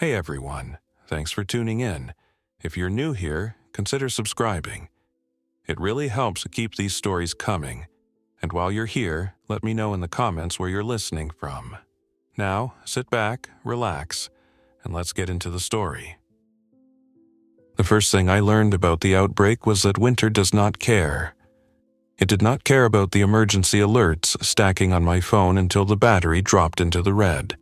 Hey everyone, thanks for tuning in. If you're new here, consider subscribing. It really helps keep these stories coming. And while you're here, let me know in the comments where you're listening from. Now, sit back, relax, and let's get into the story. The first thing I learned about the outbreak was that winter does not care. It did not care about the emergency alerts stacking on my phone until the battery dropped into the red.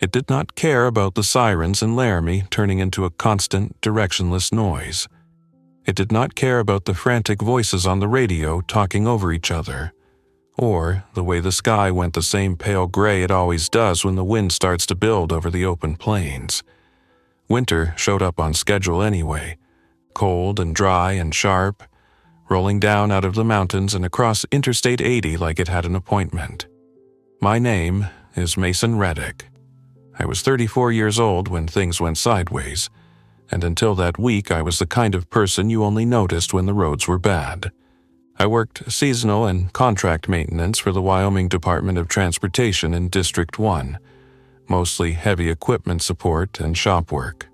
It did not care about the sirens in Laramie turning into a constant, directionless noise. It did not care about the frantic voices on the radio talking over each other, or the way the sky went the same pale gray it always does when the wind starts to build over the open plains. Winter showed up on schedule anyway, cold and dry and sharp, rolling down out of the mountains and across Interstate 80 like it had an appointment. My name is Mason Reddick. I was 34 years old when things went sideways, and until that week I was the kind of person you only noticed when the roads were bad. I worked seasonal and contract maintenance for the Wyoming Department of Transportation in District 1, mostly heavy equipment support and shop work.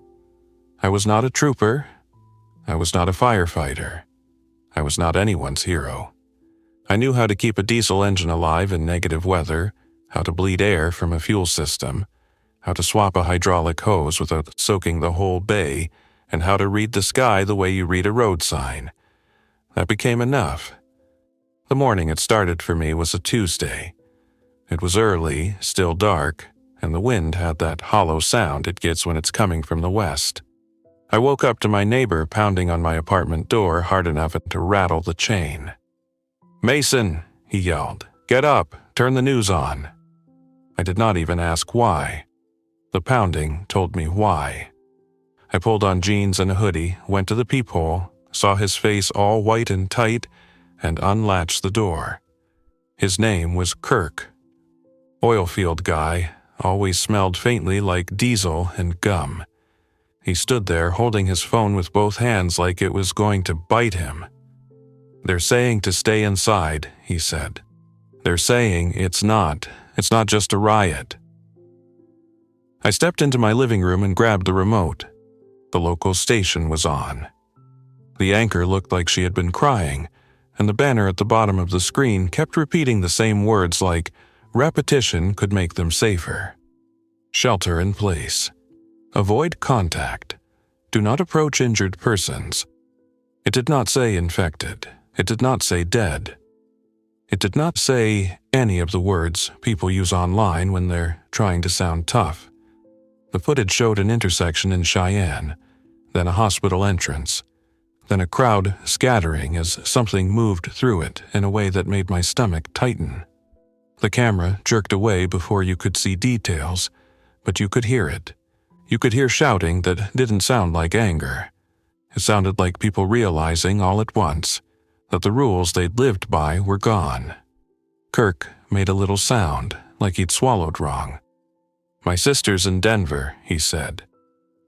I was not a trooper. I was not a firefighter. I was not anyone's hero. I knew how to keep a diesel engine alive in negative weather, how to bleed air from a fuel system, how to swap a hydraulic hose without soaking the whole bay, and how to read the sky the way you read a road sign. That became enough. The morning it started for me was a Tuesday. It was early, still dark, and the wind had that hollow sound it gets when it's coming from the west. I woke up to my neighbor pounding on my apartment door hard enough to rattle the chain. "Mason," he yelled, "get up, turn the news on." I did not even ask why. The pounding told me why. I pulled on jeans and a hoodie, went to the peephole, saw his face all white and tight, and unlatched the door. His name was Kirk. Oilfield guy, always smelled faintly like diesel and gum. He stood there holding his phone with both hands like it was going to bite him. "They're saying to stay inside," he said. "They're saying it's not just a riot." I stepped into my living room and grabbed the remote. The local station was on. The anchor looked like she had been crying, and the banner at the bottom of the screen kept repeating the same words like, repetition could make them safer. Shelter in place. Avoid contact. Do not approach injured persons. It did not say infected. It did not say dead. It did not say any of the words people use online when they're trying to sound tough. The footage showed an intersection in Cheyenne, then a hospital entrance, then a crowd scattering as something moved through it in a way that made my stomach tighten. The camera jerked away before you could see details, but you could hear it. You could hear shouting that didn't sound like anger. It sounded like people realizing all at once that the rules they'd lived by were gone. Kirk made a little sound, like he'd swallowed wrong. "My sister's in Denver," he said.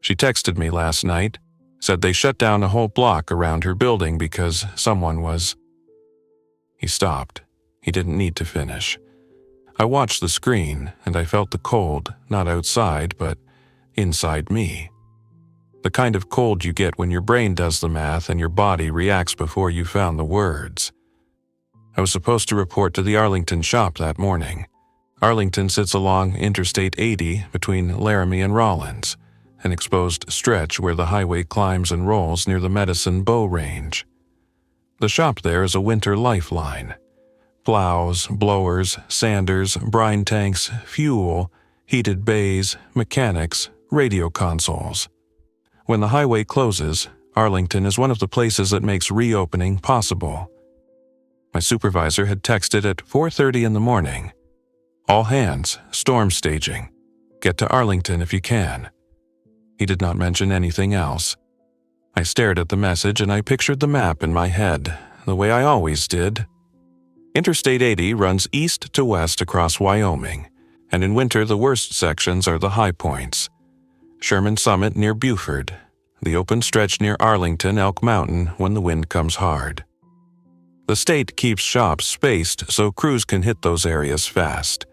"She texted me last night, said they shut down a whole block around her building because someone was..." He stopped. He didn't need to finish. I watched the screen, and I felt the cold, not outside, but inside me. The kind of cold you get when your brain does the math and your body reacts before you found the words. I was supposed to report to the Arlington shop that morning. Arlington sits along Interstate 80 between Laramie and Rawlins, an exposed stretch where the highway climbs and rolls near the Medicine Bow Range. The shop there is a winter lifeline. Plows, blowers, sanders, brine tanks, fuel, heated bays, mechanics, radio consoles. When the highway closes, Arlington is one of the places that makes reopening possible. My supervisor had texted at 4:30 in the morning. "All hands, storm staging. Get to Arlington if you can." He did not mention anything else. I stared at the message and I pictured the map in my head, the way I always did. Interstate 80 runs east to west across Wyoming, and in winter the worst sections are the high points. Sherman Summit near Buford, the open stretch near Arlington, Elk Mountain when the wind comes hard. The state keeps shops spaced so crews can hit those areas fast.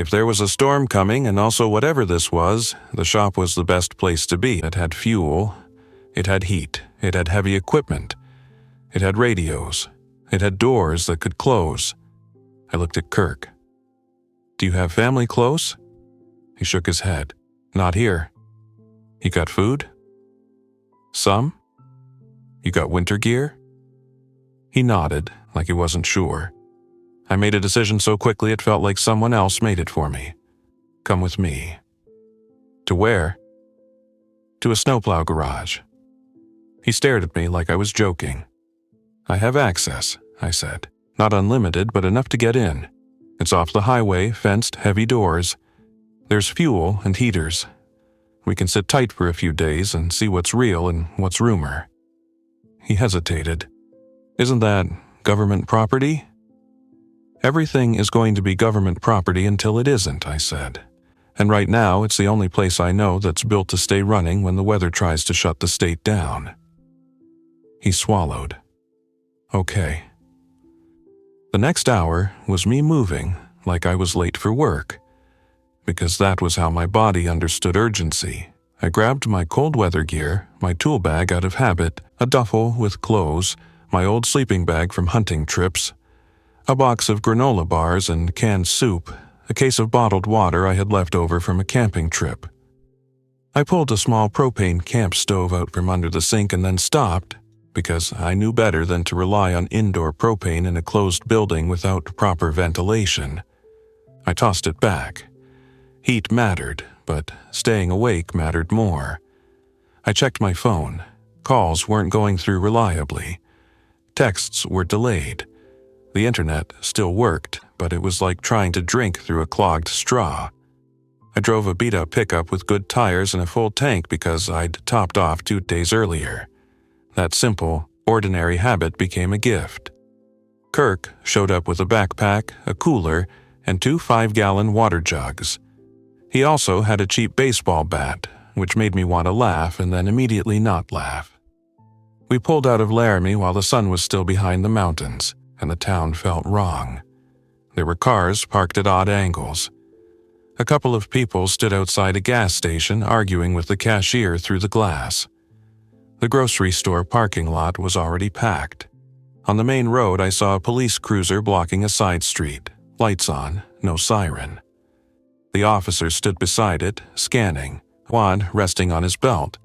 If there was a storm coming, and also whatever this was, the shop was the best place to be. It had fuel, it had heat, it had heavy equipment, it had radios, it had doors that could close. I looked at Kirk. "Do you have family close?" He shook his head. "Not here." "You got food?" "Some." "You got winter gear?" He nodded, like he wasn't sure. I made a decision so quickly it felt like someone else made it for me. "Come with me." "To where?" "To a snowplow garage." He stared at me like I was joking. "I have access," I said. "Not unlimited, but enough to get in. It's off the highway, fenced, heavy doors. There's fuel and heaters. We can sit tight for a few days and see what's real and what's rumor." He hesitated. "Isn't that government property?" "Everything is going to be government property until it isn't," I said. "And right now it's the only place I know that's built to stay running when the weather tries to shut the state down." He swallowed. "Okay." The next hour was me moving like I was late for work, because that was how my body understood urgency. I grabbed my cold weather gear, my tool bag out of habit, a duffel with clothes, my old sleeping bag from hunting trips, a box of granola bars and canned soup, a case of bottled water I had left over from a camping trip. I pulled a small propane camp stove out from under the sink and then stopped, because I knew better than to rely on indoor propane in a closed building without proper ventilation. I tossed it back. Heat mattered, but staying awake mattered more. I checked my phone. Calls weren't going through reliably. Texts were delayed. The internet still worked, but it was like trying to drink through a clogged straw. I drove a beat-up pickup with good tires and a full tank because I'd topped off 2 days earlier. That simple, ordinary habit became a gift. Kirk showed up with a backpack, a cooler, and 2 5-gallon water jugs. He also had a cheap baseball bat, which made me want to laugh and then immediately not laugh. We pulled out of Laramie while the sun was still behind the mountains, and the town felt wrong. There were cars parked at odd angles. A couple of people stood outside a gas station arguing with the cashier through the glass. The grocery store parking lot was already packed. On the main road, I saw a police cruiser blocking a side street. Lights on, no siren. The officer stood beside it, scanning, wand resting on his belt.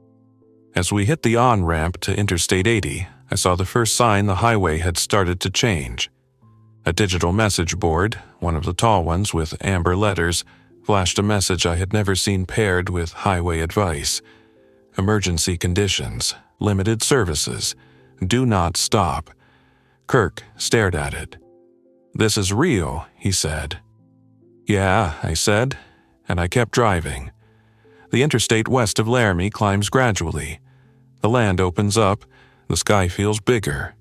As we hit the on-ramp to Interstate 80, I saw the first sign the highway had started to change. A digital message board, one of the tall ones with amber letters, flashed a message I had never seen paired with highway advice. Emergency conditions, limited services, do not stop. Kirk stared at it. "This is real," he said. "Yeah," I said, and I kept driving. The interstate west of Laramie climbs gradually. The land opens up, the sky feels bigger.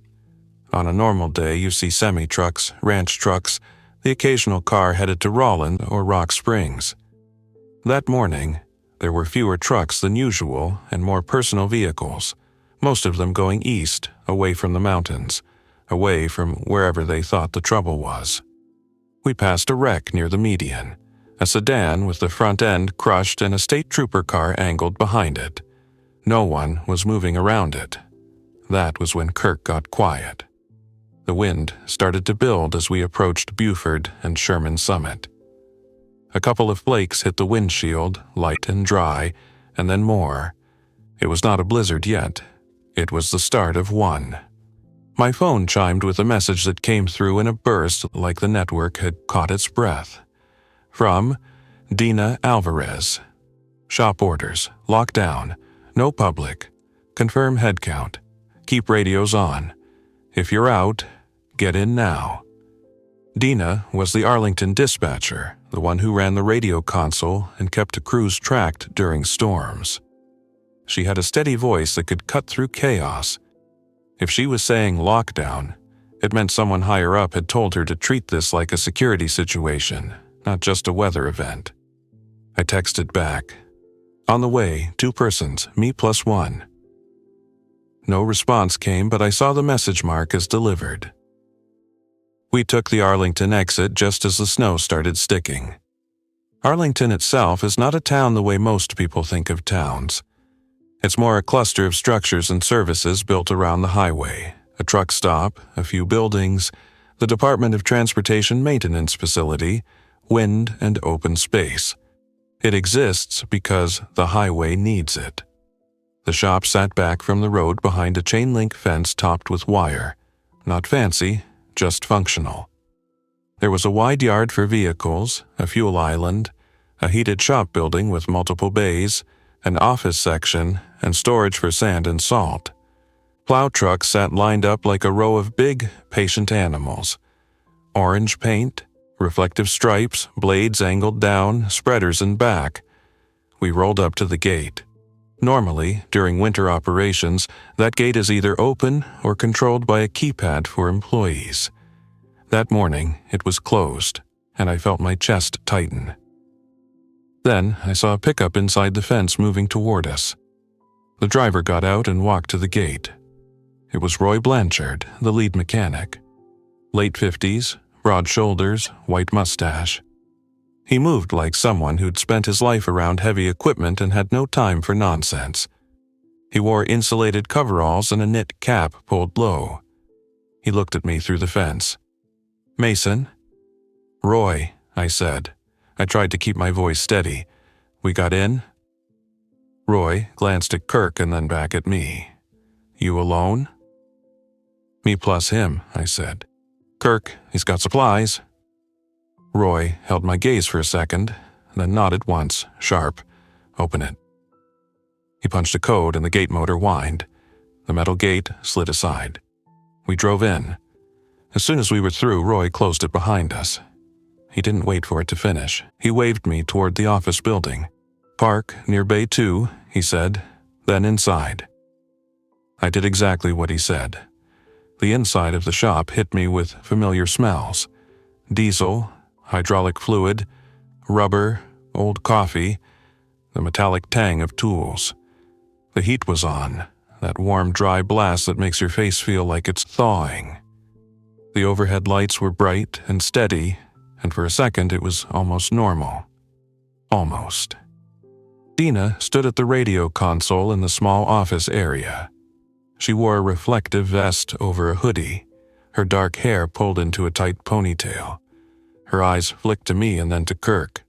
On a normal day, you see semi-trucks, ranch trucks, the occasional car headed to Rawlins or Rock Springs. That morning, there were fewer trucks than usual and more personal vehicles, most of them going east, away from the mountains, away from wherever they thought the trouble was. We passed a wreck near the median, a sedan with the front end crushed and a state trooper car angled behind it. No one was moving around it. That was when Kirk got quiet. The wind started to build as we approached Buford and Sherman Summit. A couple of flakes hit the windshield, light and dry, and then more. It was not a blizzard yet. It was the start of one. My phone chimed with a message that came through in a burst like the network had caught its breath. From Dina Alvarez. Shop orders, lockdown, no public, confirm head count, keep radios on. If you're out, get in now. Dina was the Arlington dispatcher, the one who ran the radio console and kept the crews tracked during storms. She had a steady voice that could cut through chaos. If she was saying lockdown, it meant someone higher up had told her to treat this like a security situation, not just a weather event. I texted back. On the way, 2 persons, me plus 1. No response came, but I saw the message mark as delivered. We took the Arlington exit just as the snow started sticking. Arlington itself is not a town the way most people think of towns. It's more a cluster of structures and services built around the highway, a truck stop, a few buildings, the Department of Transportation maintenance facility, wind and open space. It exists because the highway needs it. The shop sat back from the road behind a chain-link fence topped with wire. Not fancy, just functional. There was a wide yard for vehicles, a fuel island, a heated shop building with multiple bays, an office section, and storage for sand and salt. Plow trucks sat lined up like a row of big, patient animals. Orange paint, reflective stripes, blades angled down, spreaders in back. We rolled up to the gate. Normally, during winter operations, that gate is either open or controlled by a keypad for employees. That morning, it was closed, and I felt my chest tighten. Then, I saw a pickup inside the fence moving toward us. The driver got out and walked to the gate. It was Roy Blanchard, the lead mechanic. Late 50s, broad shoulders, white mustache. He moved like someone who'd spent his life around heavy equipment and had no time for nonsense. He wore insulated coveralls and a knit cap pulled low. He looked at me through the fence. "Mason?" "Roy," I said. I tried to keep my voice steady. "We got in?" Roy glanced at Kirk and then back at me. "You alone?" "Me plus him," I said. "Kirk, he's got supplies." Roy held my gaze for a second, then nodded once, sharp. "Open it." He punched a code and the gate motor whined. The metal gate slid aside. We drove in. As soon as we were through, Roy closed it behind us. He didn't wait for it to finish. He waved me toward the office building. "Park near Bay 2, he said, "then inside." I did exactly what he said. The inside of the shop hit me with familiar smells. Diesel, hydraulic fluid, rubber, old coffee, the metallic tang of tools. The heat was on, that warm, dry blast that makes your face feel like it's thawing. The overhead lights were bright and steady, and for a second it was almost normal. Almost. Dina stood at the radio console in the small office area. She wore a reflective vest over a hoodie, her dark hair pulled into a tight ponytail. Her eyes flicked to me and then to Kirk.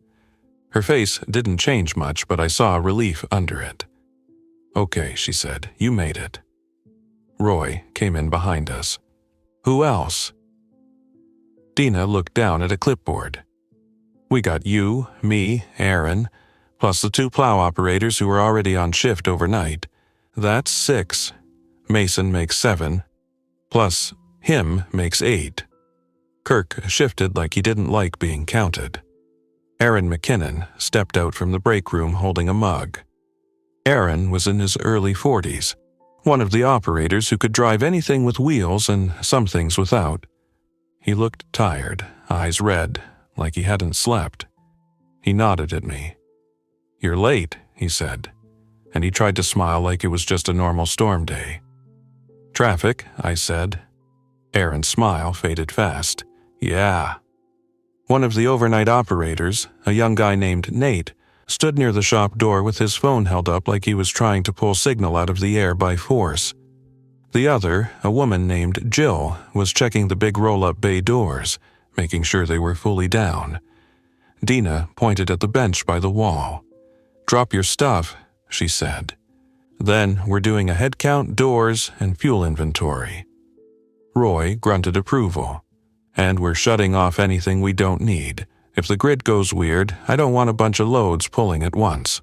Her face didn't change much, but I saw relief under it. "Okay," she said, "you made it." Roy came in behind us. "Who else?" Dina looked down at a clipboard. "We got you, me, Aaron, plus the 2 plow operators who were already on shift overnight. That's 6. Mason makes 7. Plus, him makes 8. Kirk shifted like he didn't like being counted. Aaron McKinnon stepped out from the break room holding a mug. Aaron was in his early 40s, one of the operators who could drive anything with wheels and some things without. He looked tired, eyes red, like he hadn't slept. He nodded at me. "You're late," he said, and he tried to smile like it was just a normal storm day. "Traffic," I said. Aaron's smile faded fast. "Yeah." One of the overnight operators, a young guy named Nate, stood near the shop door with his phone held up like he was trying to pull signal out of the air by force. The other, a woman named Jill, was checking the big roll-up bay doors, making sure they were fully down. Dina pointed at the bench by the wall. "Drop your stuff," she said. "Then we're doing a head count, doors, and fuel inventory." Roy grunted approval. "And we're shutting off anything we don't need. If the grid goes weird, I don't want a bunch of loads pulling at once."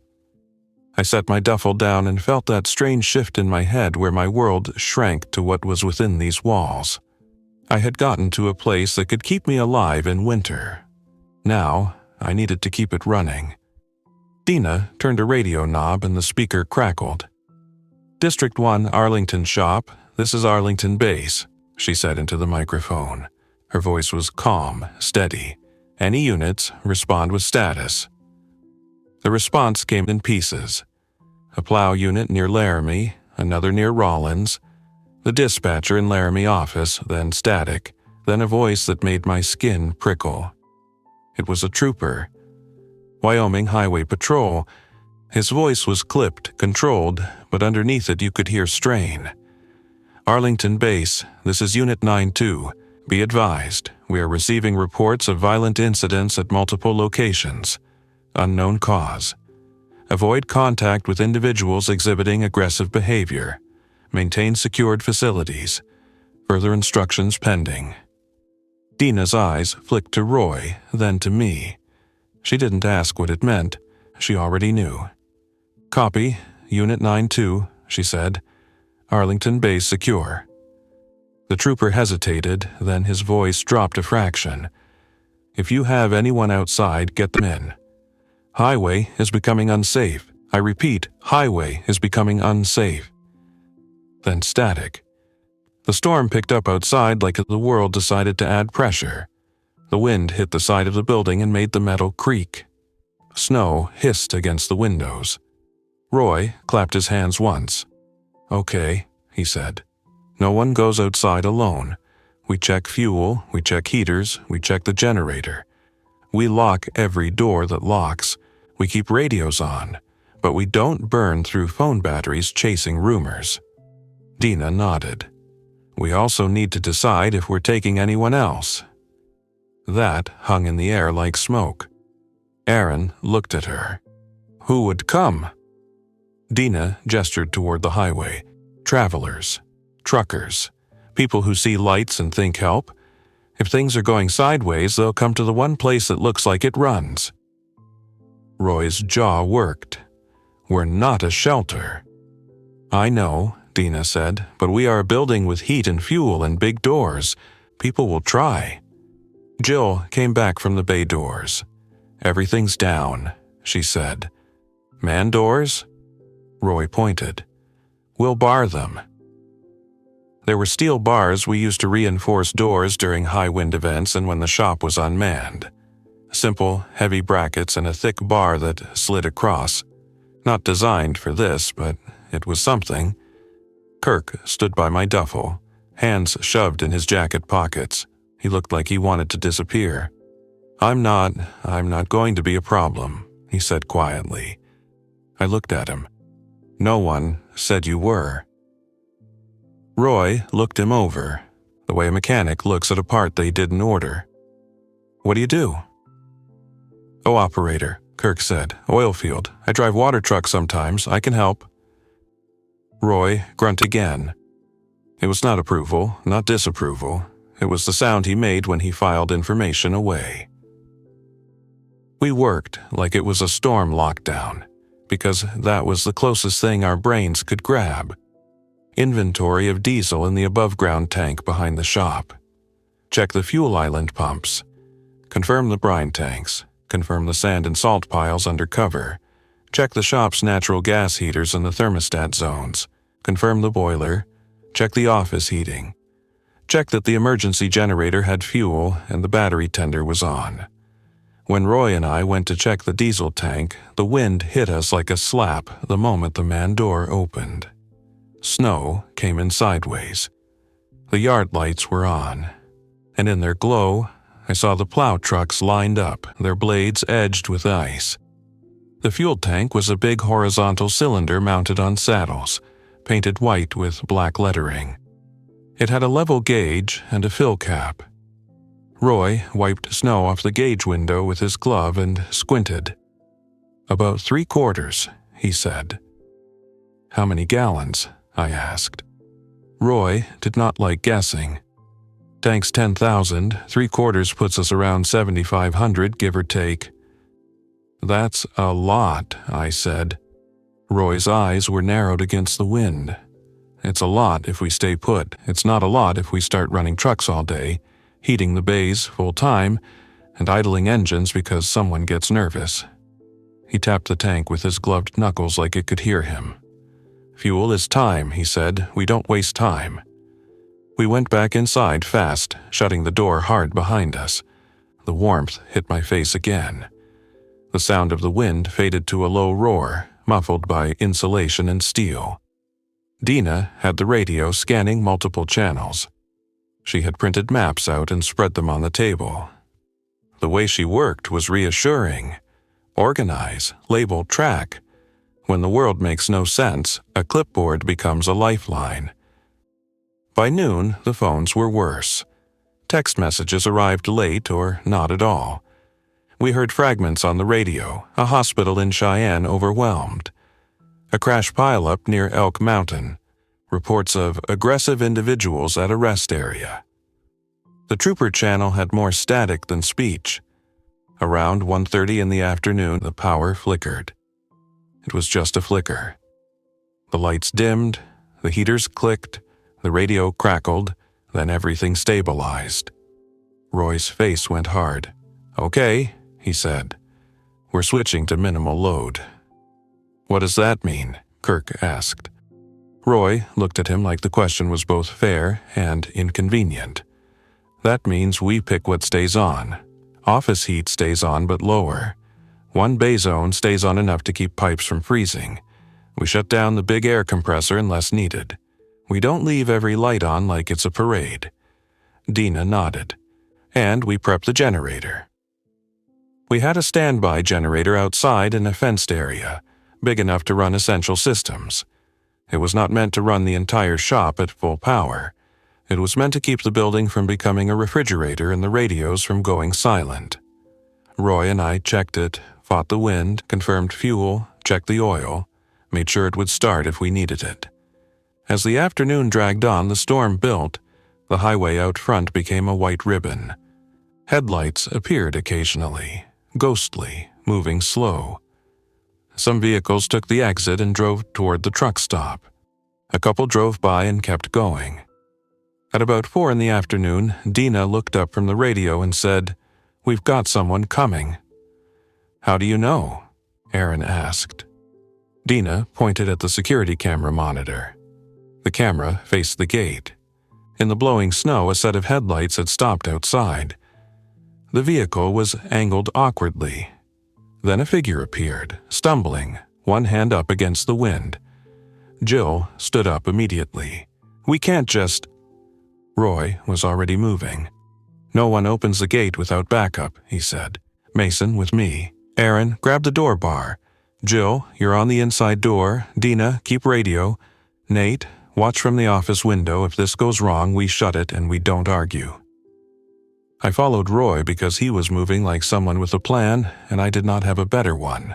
I set my duffel down and felt that strange shift in my head where my world shrank to what was within these walls. I had gotten to a place that could keep me alive in winter. Now, I needed to keep it running. Dina turned a radio knob and the speaker crackled. "District 1 Arlington shop, this is Arlington base," she said into the microphone. Her voice was calm, steady. "Any units, respond with status." The response came in pieces. A plow unit near Laramie, another near Rollins, the dispatcher in Laramie office, then static, then a voice that made my skin prickle. It was a trooper. Wyoming Highway Patrol. His voice was clipped, controlled, but underneath it you could hear strain. Arlington Base, this is Unit 9-2. Be advised, we are receiving reports of violent incidents at multiple locations. Unknown cause. Avoid contact with individuals exhibiting aggressive behavior. Maintain secured facilities. Further instructions pending. Dina's eyes flicked to Roy, then to me. She didn't ask what it meant. She already knew. Copy, Unit 9-2, she said. Arlington Base secure. The trooper hesitated, then his voice dropped a fraction. If you have anyone outside, get them in. Highway is becoming unsafe. I repeat, highway is becoming unsafe. Then static. The storm picked up outside like the world decided to add pressure. The wind hit the side of the building and made the metal creak. Snow hissed against the windows. Roy clapped his hands once. Okay, he said. No one goes outside alone. We check fuel, we check heaters, we check the generator. We lock every door that locks. We keep radios on, but we don't burn through phone batteries chasing rumors. Dina nodded. We also need to decide if we're taking anyone else. That hung in the air like smoke. Aaron looked at her. Who would come? Dina gestured toward the highway. Travelers. Truckers. People who see lights and think help. If things are going sideways, they'll come to the one place that looks like it runs. Roy's jaw worked. We're not a shelter. I know, Dina said, but we are a building with heat and fuel and big doors. People will try. Jill came back from the bay doors. Everything's down, she said. Man doors? Roy pointed. We'll bar them. There were steel bars we used to reinforce doors during high wind events and when the shop was unmanned. Simple, heavy brackets and a thick bar that slid across. Not designed for this, but it was something. Kirk stood by my duffel, hands shoved in his jacket pockets. He looked like he wanted to disappear. I'm not going to be a problem, he said quietly. I looked at him. No one said you were. Roy looked him over, the way a mechanic looks at a part they didn't order. What do you do? Oh, operator, Kirk said. Oil field. I drive water trucks sometimes. I can help. Roy grunted again. It was not approval, not disapproval. It was the sound he made when he filed information away. We worked like it was a storm lockdown, because that was the closest thing our brains could grab. Inventory of diesel in the above-ground tank behind the shop. Check the fuel island pumps. Confirm the brine tanks. Confirm the sand and salt piles under cover. Check the shop's natural gas heaters in the thermostat zones. Confirm the boiler. Check the office heating. Check that the emergency generator had fuel and the battery tender was on. When Roy and I went to check the diesel tank, the wind hit us like a slap the moment the man door opened. Snow came in sideways. The yard lights were on, and in their glow, I saw the plow trucks lined up, their blades edged with ice. The fuel tank was a big horizontal cylinder mounted on saddles, painted white with black lettering. It had a level gauge and a fill cap. Roy wiped snow off the gauge window with his glove and squinted. About 3/4, he said. How many gallons? I asked. Roy did not like guessing. Tank's 10,000, 3/4 puts us around 7,500, give or take. That's a lot, I said. Roy's eyes were narrowed against the wind. It's a lot if we stay put. It's not a lot if we start running trucks all day, heating the bays full time, and idling engines because someone gets nervous. He tapped the tank with his gloved knuckles like it could hear him. Fuel is time, he said. We don't waste time. We went back inside fast, shutting the door hard behind us. The warmth hit my face again. The sound of the wind faded to a low roar, muffled by insulation and steel. Dina had the radio scanning multiple channels. She had printed maps out and spread them on the table. The way she worked was reassuring. Organize, label, track. When the world makes no sense, a clipboard becomes a lifeline. By noon, the phones were worse. Text messages arrived late or not at all. We heard fragments on the radio, a hospital in Cheyenne overwhelmed. A crash pileup near Elk Mountain. Reports of aggressive individuals at a rest area. The trooper channel had more static than speech. Around 1:30 in the afternoon, the power flickered. It was just a flicker. The lights dimmed, the heaters clicked, the radio crackled, then everything stabilized. Roy's face went hard. "Okay," he said. "We're switching to minimal load." "What does that mean?" Kirk asked. Roy looked at him like the question was both fair and inconvenient. "That means we pick what stays on. Office heat stays on but lower. One bay zone stays on enough to keep pipes from freezing. We shut down the big air compressor unless needed. We don't leave every light on like it's a parade." Dina nodded. "And we prep the generator." We had a standby generator outside in a fenced area, big enough to run essential systems. It was not meant to run the entire shop at full power. It was meant to keep the building from becoming a refrigerator and the radios from going silent. Roy and I checked it, fought the wind, confirmed fuel, checked the oil, made sure it would start if we needed it. As the afternoon dragged on, the storm built. The highway out front became a white ribbon. Headlights appeared occasionally, ghostly, moving slow. Some vehicles took the exit and drove toward the truck stop. A couple drove by and kept going. At about 4 in the afternoon, Dina looked up from the radio and said, "We've got someone coming." "How do you know?" Aaron asked. Dina pointed at the security camera monitor. The camera faced the gate. In the blowing snow, a set of headlights had stopped outside. The vehicle was angled awkwardly. Then a figure appeared, stumbling, one hand up against the wind. Jill stood up immediately. "We can't just—" Roy was already moving. "No one opens the gate without backup," he said. "Mason with me. Aaron, grab the door bar. Jill, you're on the inside door. Dina, keep radio. Nate, watch from the office window. If this goes wrong, we shut it and we don't argue." I followed Roy because he was moving like someone with a plan, and I did not have a better one.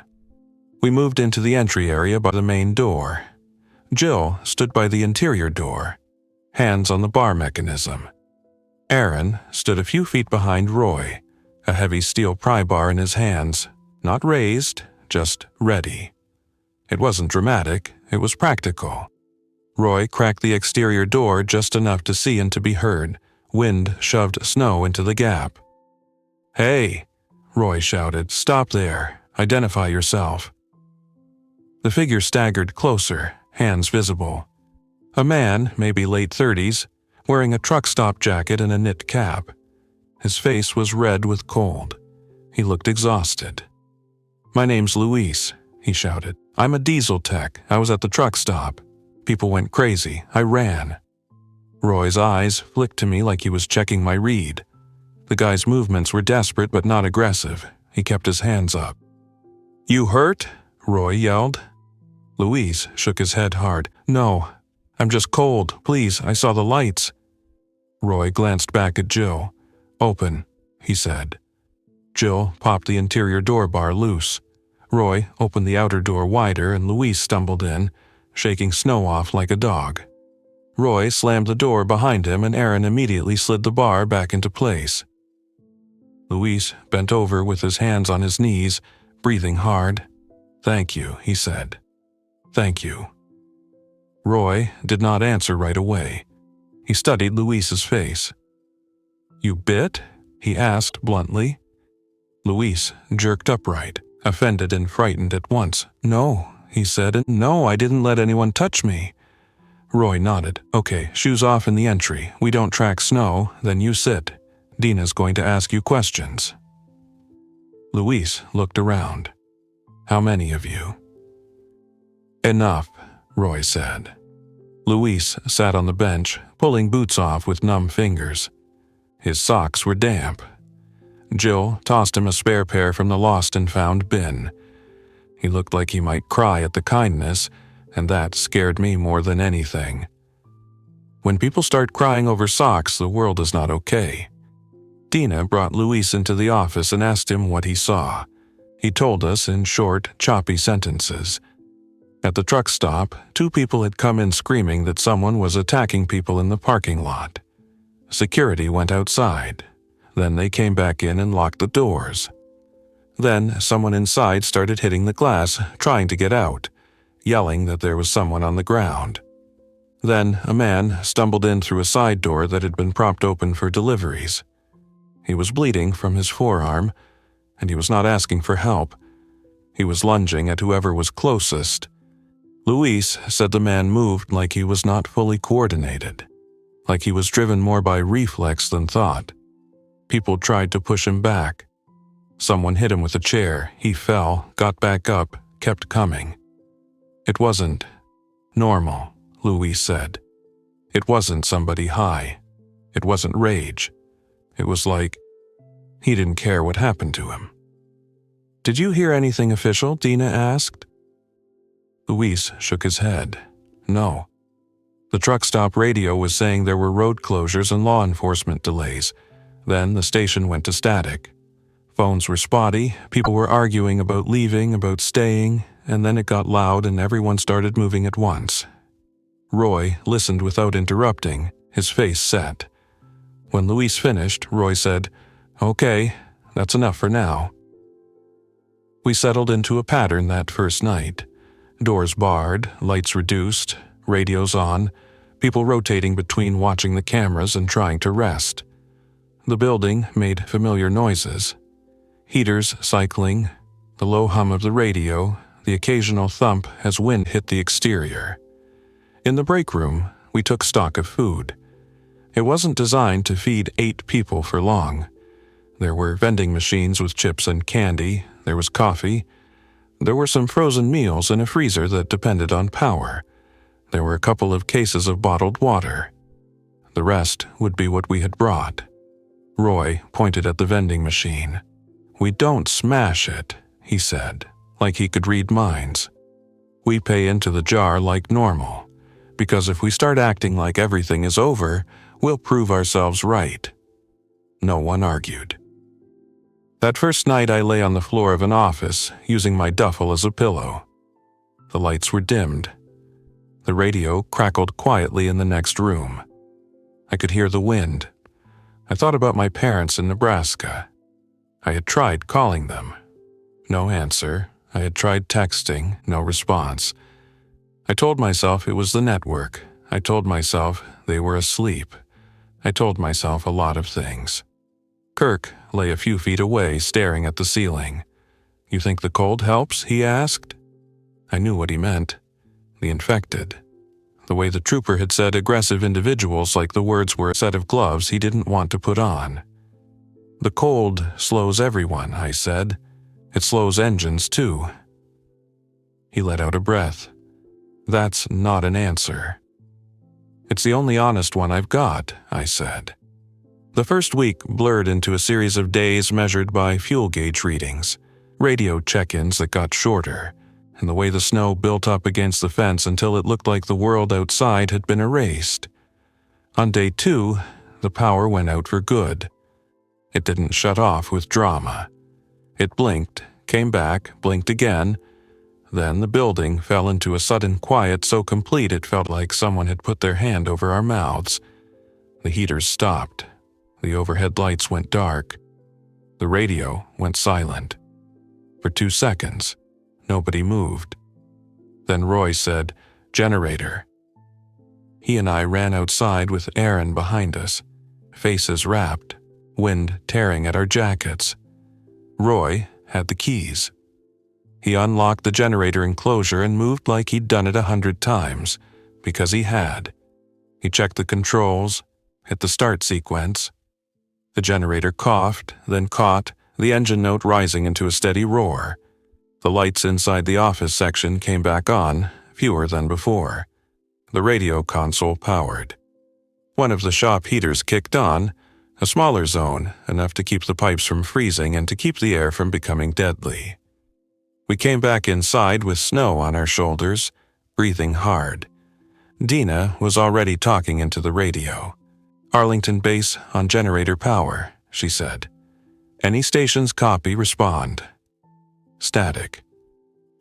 We moved into the entry area by the main door. Jill stood by the interior door, hands on the bar mechanism. Aaron stood a few feet behind Roy, a heavy steel pry bar in his hands, not raised, just ready. It wasn't dramatic, it was practical. Roy cracked the exterior door just enough to see and to be heard. Wind shoved snow into the gap. "Hey!" Roy shouted. "Stop there. Identify yourself." The figure staggered closer, hands visible. A man, maybe late 30s, wearing a truck stop jacket and a knit cap. His face was red with cold. He looked exhausted. "My name's Luis," he shouted. "I'm a diesel tech. I was at the truck stop. People went crazy. I ran." Roy's eyes flicked to me like he was checking my read. The guy's movements were desperate but not aggressive. He kept his hands up. "You hurt?" Roy yelled. Luis shook his head hard. "No, I'm just cold. Please, I saw the lights." Roy glanced back at Jill. "Open," he said. Jill popped the interior door bar loose. Roy opened the outer door wider and Luis stumbled in, shaking snow off like a dog. Roy slammed the door behind him and Aaron immediately slid the bar back into place. Luis bent over with his hands on his knees, breathing hard. "Thank you," he said. "Thank you." Roy did not answer right away. He studied Luis's face. "You bit?" he asked bluntly. Luis jerked upright, offended and frightened at once. "No," he said, and "no, I didn't let anyone touch me." Roy nodded. "Okay, shoes off in the entry. We don't track snow, then you sit. Dina's going to ask you questions." Luis looked around. "How many of you?" "Enough," Roy said. Luis sat on the bench, pulling boots off with numb fingers. His socks were damp. Jill tossed him a spare pair from the lost and found bin. He looked like he might cry at the kindness, and that scared me more than anything. When people start crying over socks, the world is not okay. Dina brought Luis into the office and asked him what he saw. He told us in short, choppy sentences. At the truck stop, 2 people had come in screaming that someone was attacking people in the parking lot. Security went outside. Then they came back in and locked the doors. Then someone inside started hitting the glass, trying to get out, yelling that there was someone on the ground. Then a man stumbled in through a side door that had been propped open for deliveries. He was bleeding from his forearm, and he was not asking for help. He was lunging at whoever was closest. Luis said the man moved like he was not fully coordinated, like he was driven more by reflex than thought. People tried to push him back. Someone hit him with a chair. He fell, got back up, kept coming. It wasn't normal, Luis said. It wasn't somebody high. It wasn't rage. It was like he didn't care what happened to him. Did you hear anything official? Dina asked. Luis shook his head. No. The truck stop radio was saying there were road closures and law enforcement delays. Then the station went to static. Phones were spotty, people were arguing about leaving, about staying, and then it got loud and everyone started moving at once. Roy listened without interrupting, his face set. When Luis finished, Roy said, "Okay, that's enough for now." We settled into a pattern that first night. Doors barred, lights reduced, radios on, people rotating between watching the cameras and trying to rest. The building made familiar noises. Heaters cycling, the low hum of the radio, the occasional thump as wind hit the exterior. In the break room, we took stock of food. It wasn't designed to feed 8 people for long. There were vending machines with chips and candy, there was coffee, there were some frozen meals in a freezer that depended on power. There were a couple of cases of bottled water. The rest would be what we had brought. Roy pointed at the vending machine. "We don't smash it," he said, like he could read minds. "We pay into the jar like normal, because if we start acting like everything is over, we'll prove ourselves right." No one argued. That first night I lay on the floor of an office, using my duffel as a pillow. The lights were dimmed. The radio crackled quietly in the next room. I could hear the wind. I thought about my parents in Nebraska. I had tried calling them. No answer. I had tried texting. No response. I told myself it was the network. I told myself they were asleep. I told myself a lot of things. Kirk lay a few feet away, staring at the ceiling. "You think the cold helps?" he asked. I knew what he meant. The infected. The way the trooper had said aggressive individuals, like the words were a set of gloves he didn't want to put on. "The cold slows everyone," I said. "It slows engines, too." He let out a breath. "That's not an answer." "It's the only honest one I've got," I said. The first week blurred into a series of days measured by fuel gauge readings, radio check-ins that got shorter, and the way the snow built up against the fence until it looked like the world outside had been erased. On day 2, the power went out for good. It didn't shut off with drama. It blinked, came back, blinked again. Then the building fell into a sudden quiet so complete it felt like someone had put their hand over our mouths. The heaters stopped. The overhead lights went dark. The radio went silent. For 2 seconds, nobody moved. Then Roy said, "Generator." He and I ran outside with Aaron behind us, faces wrapped, wind tearing at our jackets. Roy had the keys. He unlocked the generator enclosure and moved like he'd done it 100 times, because he had. He checked the controls, hit the start sequence. The generator coughed, then caught, the engine note rising into a steady roar. The lights inside the office section came back on, fewer than before. The radio console powered. One of the shop heaters kicked on, A smaller zone, enough to keep the pipes from freezing and to keep the air from becoming deadly. We came back inside with snow on our shoulders, breathing hard. Dina was already talking into the radio. "Arlington base on generator power," she said. "Any stations copy, respond." Static.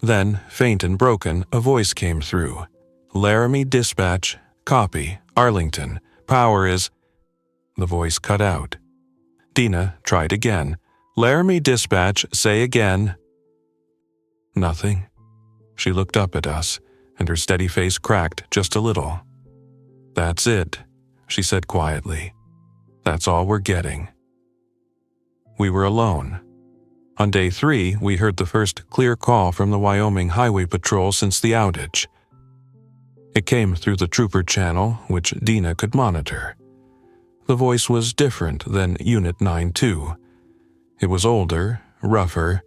Then, faint and broken, a voice came through. "Laramie dispatch, copy, Arlington, power is—" The voice cut out. Dina tried again. "Laramie dispatch, say again." Nothing. She looked up at us, and her steady face cracked just a little. "That's it," she said quietly. "That's all we're getting." We were alone. On day 3, we heard the first clear call from the Wyoming Highway Patrol since the outage. It came through the trooper channel, which Dina could monitor. The voice was different than Unit 9-2. It was older, rougher.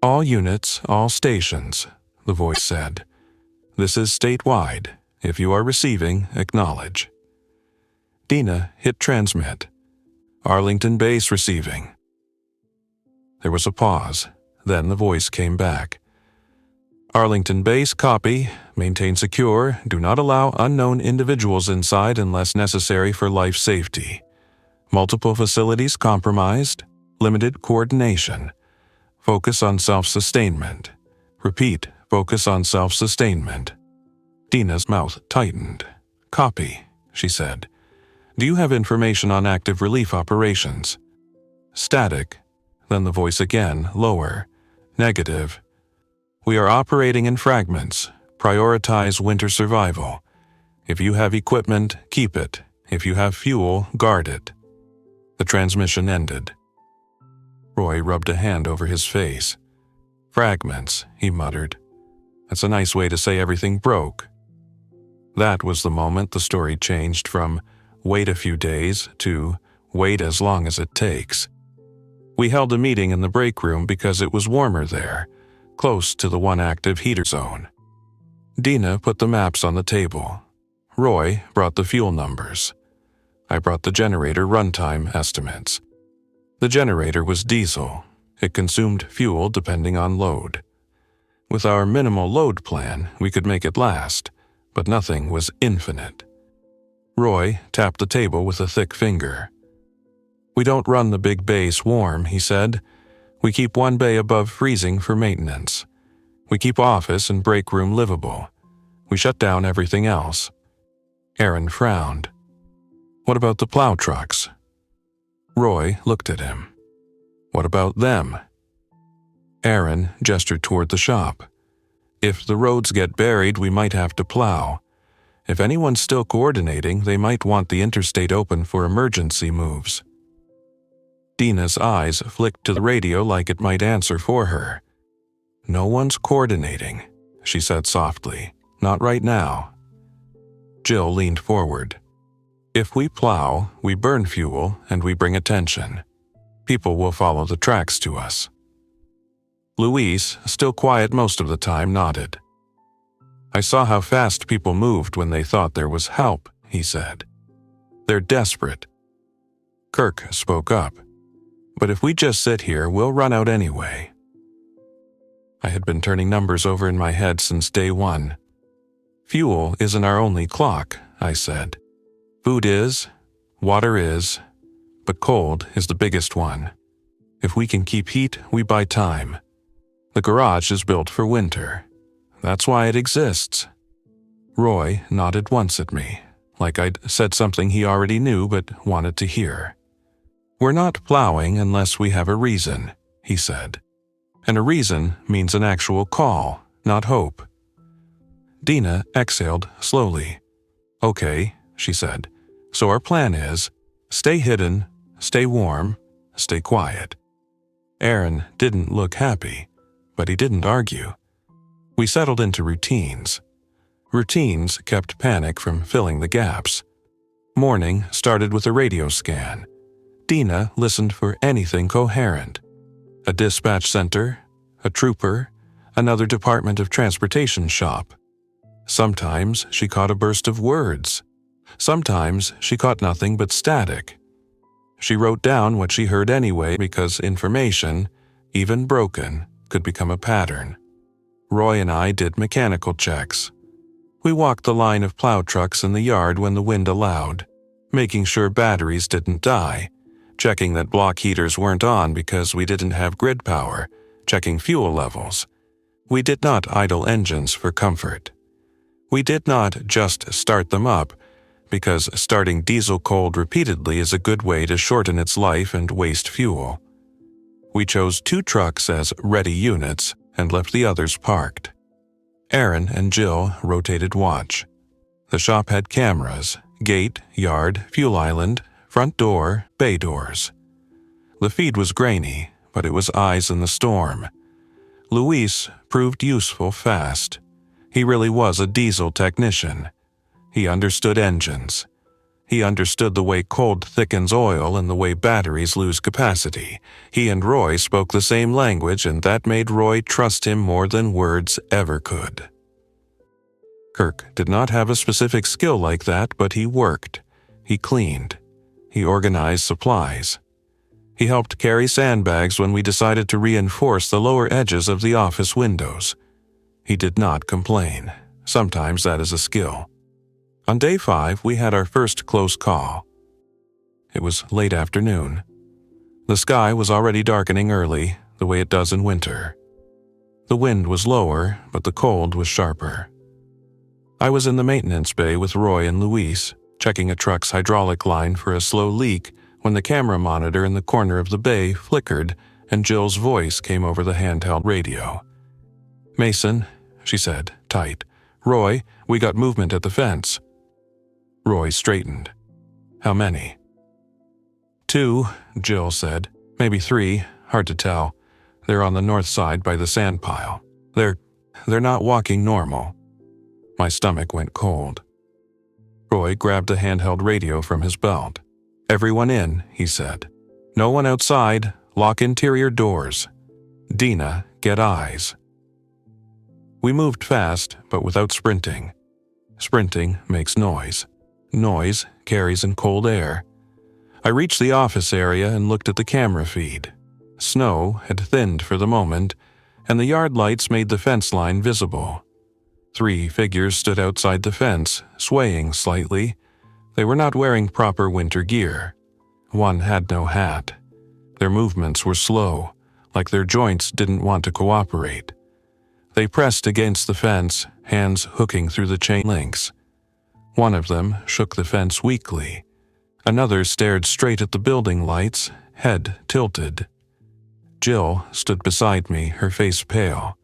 "All units, all stations," the voice said. "This is statewide. If you are receiving, acknowledge." Dina hit transmit. "Arlington base receiving." There was a pause. Then the voice came back. "Arlington base, copy. Maintain secure. Do not allow unknown individuals inside unless necessary for life safety. Multiple facilities compromised. Limited coordination. Focus on self-sustainment. Repeat, focus on self-sustainment." Dina's mouth tightened. "Copy," she said. "Do you have information on active relief operations?" Static. Then the voice again, lower. "Negative. We are operating in fragments. Prioritize winter survival. If you have equipment, keep it. If you have fuel, guard it." The transmission ended. Roy rubbed a hand over his face. "Fragments," he muttered. "That's a nice way to say everything broke." That was the moment the story changed from "wait a few days" to "wait as long as it takes." We held a meeting in the break room because it was warmer there, close to the one active heater zone. Dina put the maps on the table. Roy brought the fuel numbers. I brought the generator runtime estimates. The generator was diesel. It consumed fuel depending on load. With our minimal load plan, we could make it last, but nothing was infinite. Roy tapped the table with a thick finger. "We don't run the big bays warm," he said. "We keep one bay above freezing for maintenance. We keep office and break room livable. We shut down everything else." Aaron frowned. "What about the plow trucks?" Roy looked at him. "What about them?" Aaron gestured toward the shop. "If the roads get buried, we might have to plow. If anyone's still coordinating, they might want the interstate open for emergency moves." Dina's eyes flicked to the radio like it might answer for her. "No one's coordinating," she said softly. "Not right now." Jill leaned forward. "If we plow, we burn fuel, and we bring attention. People will follow the tracks to us." Luis, still quiet most of the time, nodded. "I saw how fast people moved when they thought there was help," he said. "They're desperate." Kirk spoke up. "But if we just sit here, we'll run out anyway." I had been turning numbers over in my head since day 1. "Fuel isn't our only clock," I said. "Food is, water is, but cold is the biggest one. If we can keep heat, we buy time. The garage is built for winter. That's why it exists." Roy nodded once at me, like I'd said something he already knew but wanted to hear. "We're not plowing unless we have a reason," he said. "And a reason means an actual call, not hope." Dina exhaled slowly. "Okay," she said. "So our plan is, stay hidden, stay warm, stay quiet." Aaron didn't look happy, but he didn't argue. We settled into routines. Routines kept panic from filling the gaps. Morning started with a radio scan. Dina listened for anything coherent. A dispatch center, a trooper, another Department of Transportation shop. Sometimes she caught a burst of words. Sometimes she caught nothing but static. She wrote down what she heard anyway because information, even broken, could become a pattern. Roy and I did mechanical checks. We walked the line of plow trucks in the yard when the wind allowed, making sure batteries didn't die, checking that block heaters weren't on because we didn't have grid power, checking fuel levels. We did not idle engines for comfort. We did not just start them up, because starting diesel cold repeatedly is a good way to shorten its life and waste fuel. We chose 2 trucks as ready units and left the others parked. Aaron and Jill rotated watch. The shop had cameras, gate, yard, fuel island, front door, bay doors. The feed was grainy, but it was eyes in the storm. Luis proved useful fast. He really was a diesel technician. He understood engines. He understood the way cold thickens oil and the way batteries lose capacity. He and Roy spoke the same language, and that made Roy trust him more than words ever could. Kirk did not have a specific skill like that, but he worked. He cleaned. He organized supplies. He helped carry sandbags when we decided to reinforce the lower edges of the office windows. He did not complain. Sometimes that is a skill. On day 5, we had our first close call. It was late afternoon. The sky was already darkening early, the way it does in winter. The wind was lower, but the cold was sharper. I was in the maintenance bay with Roy and Luis, checking a truck's hydraulic line for a slow leak when the camera monitor in the corner of the bay flickered and Jill's voice came over the handheld radio. "Mason," she said, tight. "Roy, we got movement at the fence." Roy straightened. "How many?" "2, Jill said. "Maybe 3, hard to tell. They're on the north side by the sand pile. They're not walking normal." My stomach went cold. Roy grabbed a handheld radio from his belt. "Everyone in," he said. "No one outside. Lock interior doors. Dina, get eyes." We moved fast, but without sprinting. Sprinting makes noise. Noise carries in cold air. I reached the office area and looked at the camera feed. Snow had thinned for the moment, and the yard lights made the fence line visible. 3 figures stood outside the fence, swaying slightly. They were not wearing proper winter gear. One had no hat. Their movements were slow, like their joints didn't want to cooperate. They pressed against the fence, hands hooking through the chain links. One of them shook the fence weakly. Another stared straight at the building lights, head tilted. Jill stood beside me, her face pale.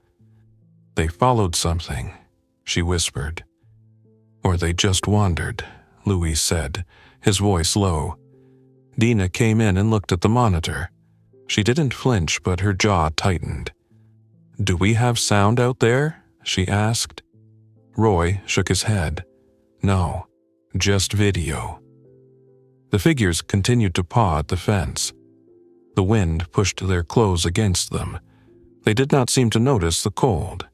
"They followed something," she whispered. "Or they just wandered," Luis said, his voice low. Dina came in and looked at the monitor. She didn't flinch, but her jaw tightened. "Do we have sound out there?" she asked. Roy shook his head. "No, just video." The figures continued to paw at the fence. The wind pushed their clothes against them. They did not seem to notice the cold.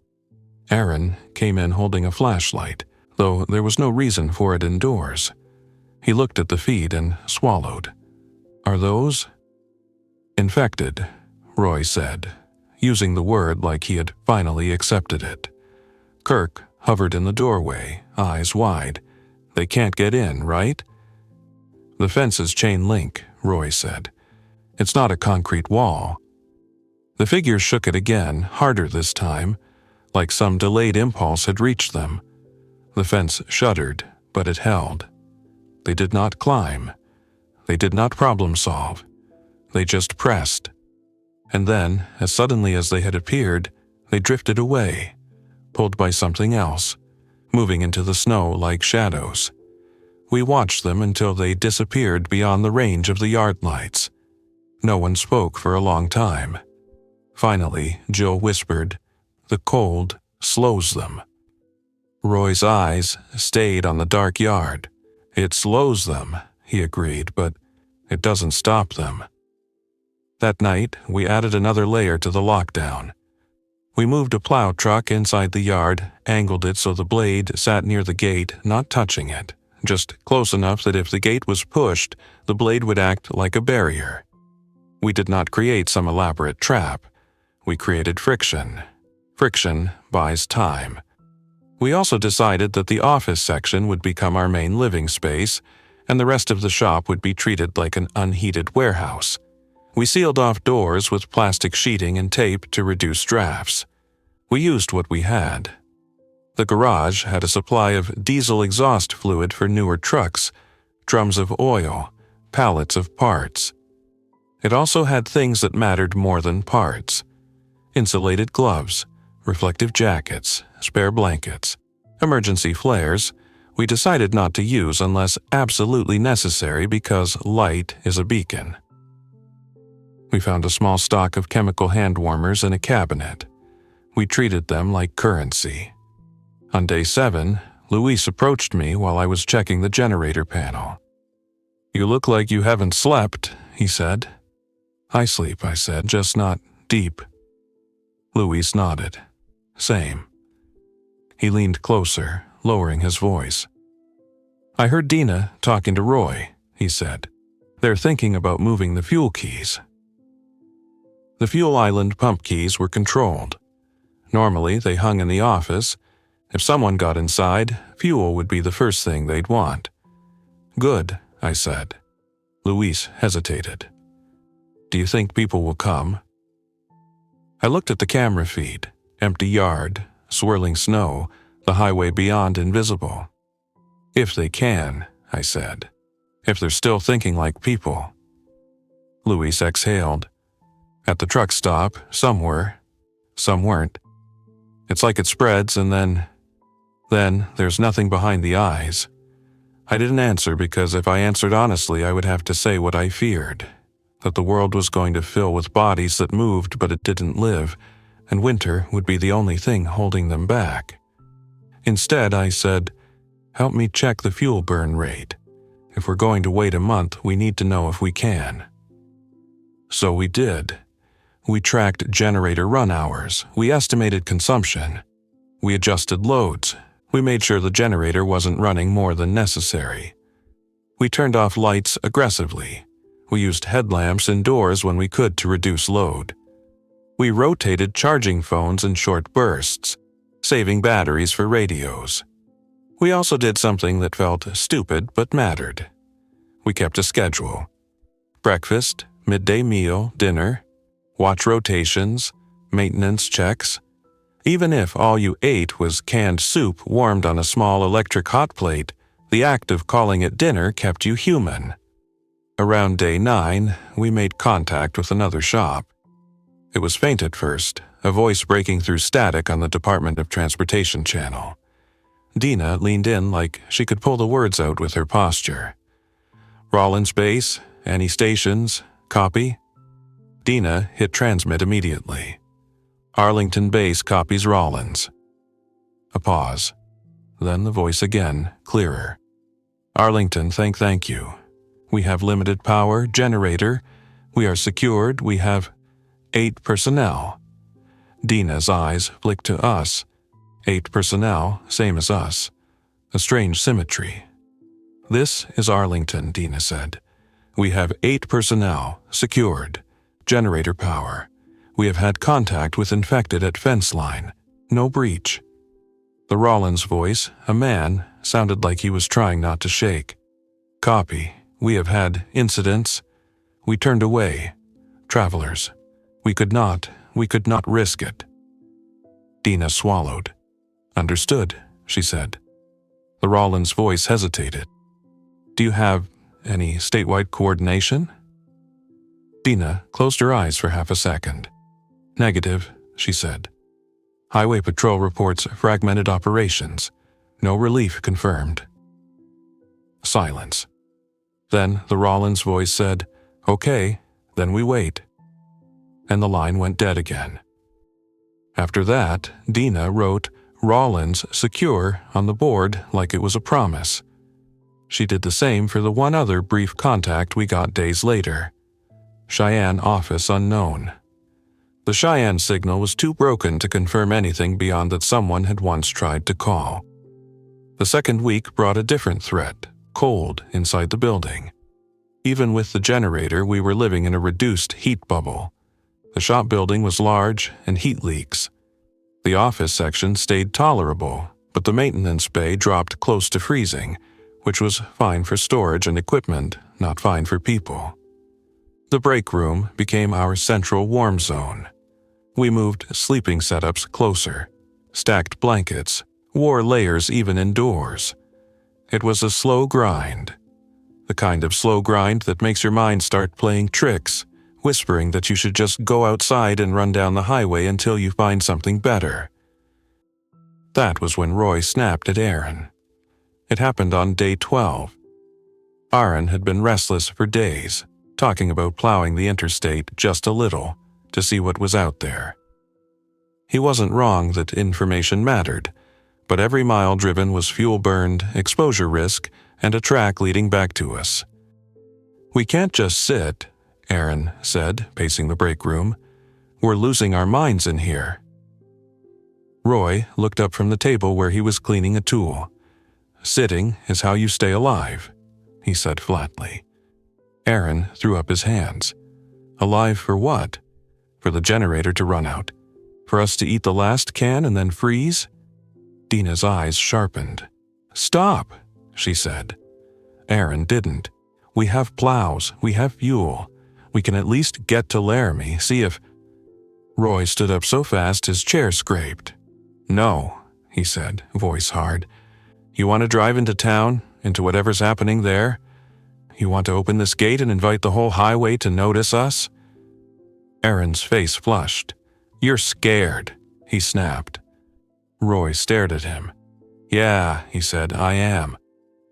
Aaron came in holding a flashlight, though there was no reason for it indoors. He looked at the feed and swallowed. "Are those?" "Infected," Roy said, using the word like he had finally accepted it. Kirk hovered in the doorway, eyes wide. "They can't get in, right?" "The fence is chain link," Roy said. "It's not a concrete wall." The figures shook it again, harder this time, like some delayed impulse had reached them. The fence shuddered, but it held. They did not climb. They did not problem solve. They just pressed. And then, as suddenly as they had appeared, they drifted away, pulled by something else, moving into the snow like shadows. We watched them until they disappeared beyond the range of the yard lights. No one spoke for a long time. Finally, Jill whispered, "The cold slows them." Roy's eyes stayed on the dark yard. "It slows them," he agreed, "but it doesn't stop them." That night, we added another layer to the lockdown. We moved a plow truck inside the yard, angled it so the blade sat near the gate, not touching it, just close enough that if the gate was pushed, the blade would act like a barrier. We did not create some elaborate trap. We created friction. Friction buys time. We also decided that the office section would become our main living space, and the rest of the shop would be treated like an unheated warehouse. We sealed off doors with plastic sheeting and tape to reduce drafts. We used what we had. The garage had a supply of diesel exhaust fluid for newer trucks, drums of oil, pallets of parts. It also had things that mattered more than parts: insulated gloves, reflective jackets, spare blankets, emergency flares we decided not to use unless absolutely necessary because light is a beacon. We found a small stock of chemical hand warmers in a cabinet. We treated them like currency. On day 7, Luis approached me while I was checking the generator panel. "You look like you haven't slept," he said. "I sleep," I said, "just not deep." Luis nodded. "Same." He leaned closer, lowering his voice. "I heard Dina talking to Roy," he said. "They're thinking about moving the fuel keys." The fuel island pump keys were controlled. Normally, they hung in the office. If someone got inside, fuel would be the first thing they'd want. "Good," I said. Luis hesitated. "Do you think people will come?" I looked at the camera feed. Empty yard, swirling snow, the highway beyond invisible. "If they can," I said. "If they're still thinking like people." Luis exhaled. "At the truck stop, some were, some weren't. It's like it spreads and then there's nothing behind the eyes." I didn't answer because if I answered honestly, I would have to say what I feared, that the world was going to fill with bodies that moved but it didn't live, and winter would be the only thing holding them back. Instead, I said, "Help me check the fuel burn rate. If we're going to wait a month, we need to know if we can." So we did. We tracked generator run hours. We estimated consumption. We adjusted loads. We made sure the generator wasn't running more than necessary. We turned off lights aggressively. We used headlamps indoors when we could to reduce load. We rotated charging phones in short bursts, saving batteries for radios. We also did something that felt stupid but mattered. We kept a schedule. Breakfast, midday meal, dinner, watch rotations, maintenance checks. Even if all you ate was canned soup warmed on a small electric hot plate, the act of calling it dinner kept you human. Around day 9, we made contact with another shop. It was faint at first, a voice breaking through static on the Department of Transportation channel. Dina leaned in like she could pull the words out with her posture. "Rollins Base, any stations, copy?" Dina hit transmit immediately. "Arlington Base copies Rollins." A pause. Then the voice again, clearer. "Arlington, thank you. We have limited power, generator. We are secured. We have 8 personnel." Dina's eyes flicked to us. 8 personnel, same as us. A strange symmetry. "This is Arlington," Dina said. "We have 8 personnel, secured. Generator power. We have had contact with infected at fence line. No breach." The Rollins voice, a man, sounded like he was trying not to shake. "Copy. We have had incidents. We turned away. Travelers. We could not risk it." Dina swallowed. "Understood," she said. The Rollins voice hesitated. "Do you have any statewide coordination?" Dina closed her eyes for half a second. "Negative," she said. "Highway Patrol reports fragmented operations. No relief confirmed." Silence. Then the Rollins voice said, "Okay, then we wait." And the line went dead again. After that, Dina wrote "Rollins secure" on the board like it was a promise. She did the same for the one other brief contact we got days later. Cheyenne office unknown. The Cheyenne signal was too broken to confirm anything beyond that someone had once tried to call. The second week brought a different threat, cold inside the building. Even with the generator, we were living in a reduced heat bubble. The shop building was large and heat leaks. The office section stayed tolerable, but the maintenance bay dropped close to freezing, which was fine for storage and equipment, not fine for people. The break room became our central warm zone. We moved sleeping setups closer, stacked blankets, wore layers even indoors. It was a slow grind. The kind of slow grind that makes your mind start playing tricks, whispering that you should just go outside and run down the highway until you find something better. That was when Roy snapped at Aaron. It happened on day 12. Aaron had been restless for days, talking about plowing the interstate just a little to see what was out there. He wasn't wrong that information mattered, but every mile driven was fuel burned, exposure risk, and a track leading back to us. "We can't just sit," Aaron said, pacing the break room. "We're losing our minds in here." Roy looked up from the table where he was cleaning a tool. "Sitting is how you stay alive," he said flatly. Aaron threw up his hands. "Alive for what? For the generator to run out? For us to eat the last can and then freeze?" Dina's eyes sharpened. "Stop," she said. Aaron didn't. "We have plows, we have fuel. We can at least get to Laramie, see if—" Roy stood up so fast his chair scraped. "No," he said, voice hard. "You want to drive into town, into whatever's happening there? You want to open this gate and invite the whole highway to notice us?" Aaron's face flushed. "You're scared," he snapped. Roy stared at him. "Yeah," he said, "I am.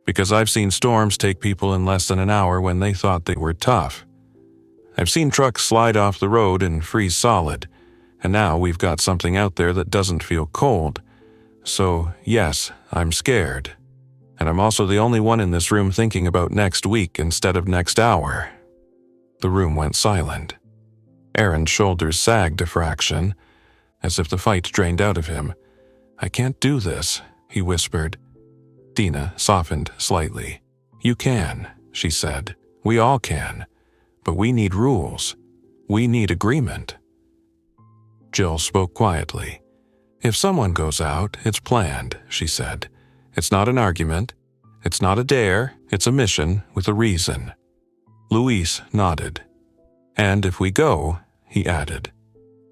Because I've seen storms take people in less than an hour when they thought they were tough. I've seen trucks slide off the road and freeze solid, and now we've got something out there that doesn't feel cold. So, yes, I'm scared. And I'm also the only one in this room thinking about next week instead of next hour." The room went silent. Aaron's shoulders sagged a fraction, as if the fight drained out of him. "I can't do this," he whispered. Dina softened slightly. "You can," she said. "We all can. But we need rules. We need agreement." Jill spoke quietly. "If someone goes out, it's planned," she said. "It's not an argument. It's not a dare. It's a mission with a reason." Luis nodded. "And if we go," he added,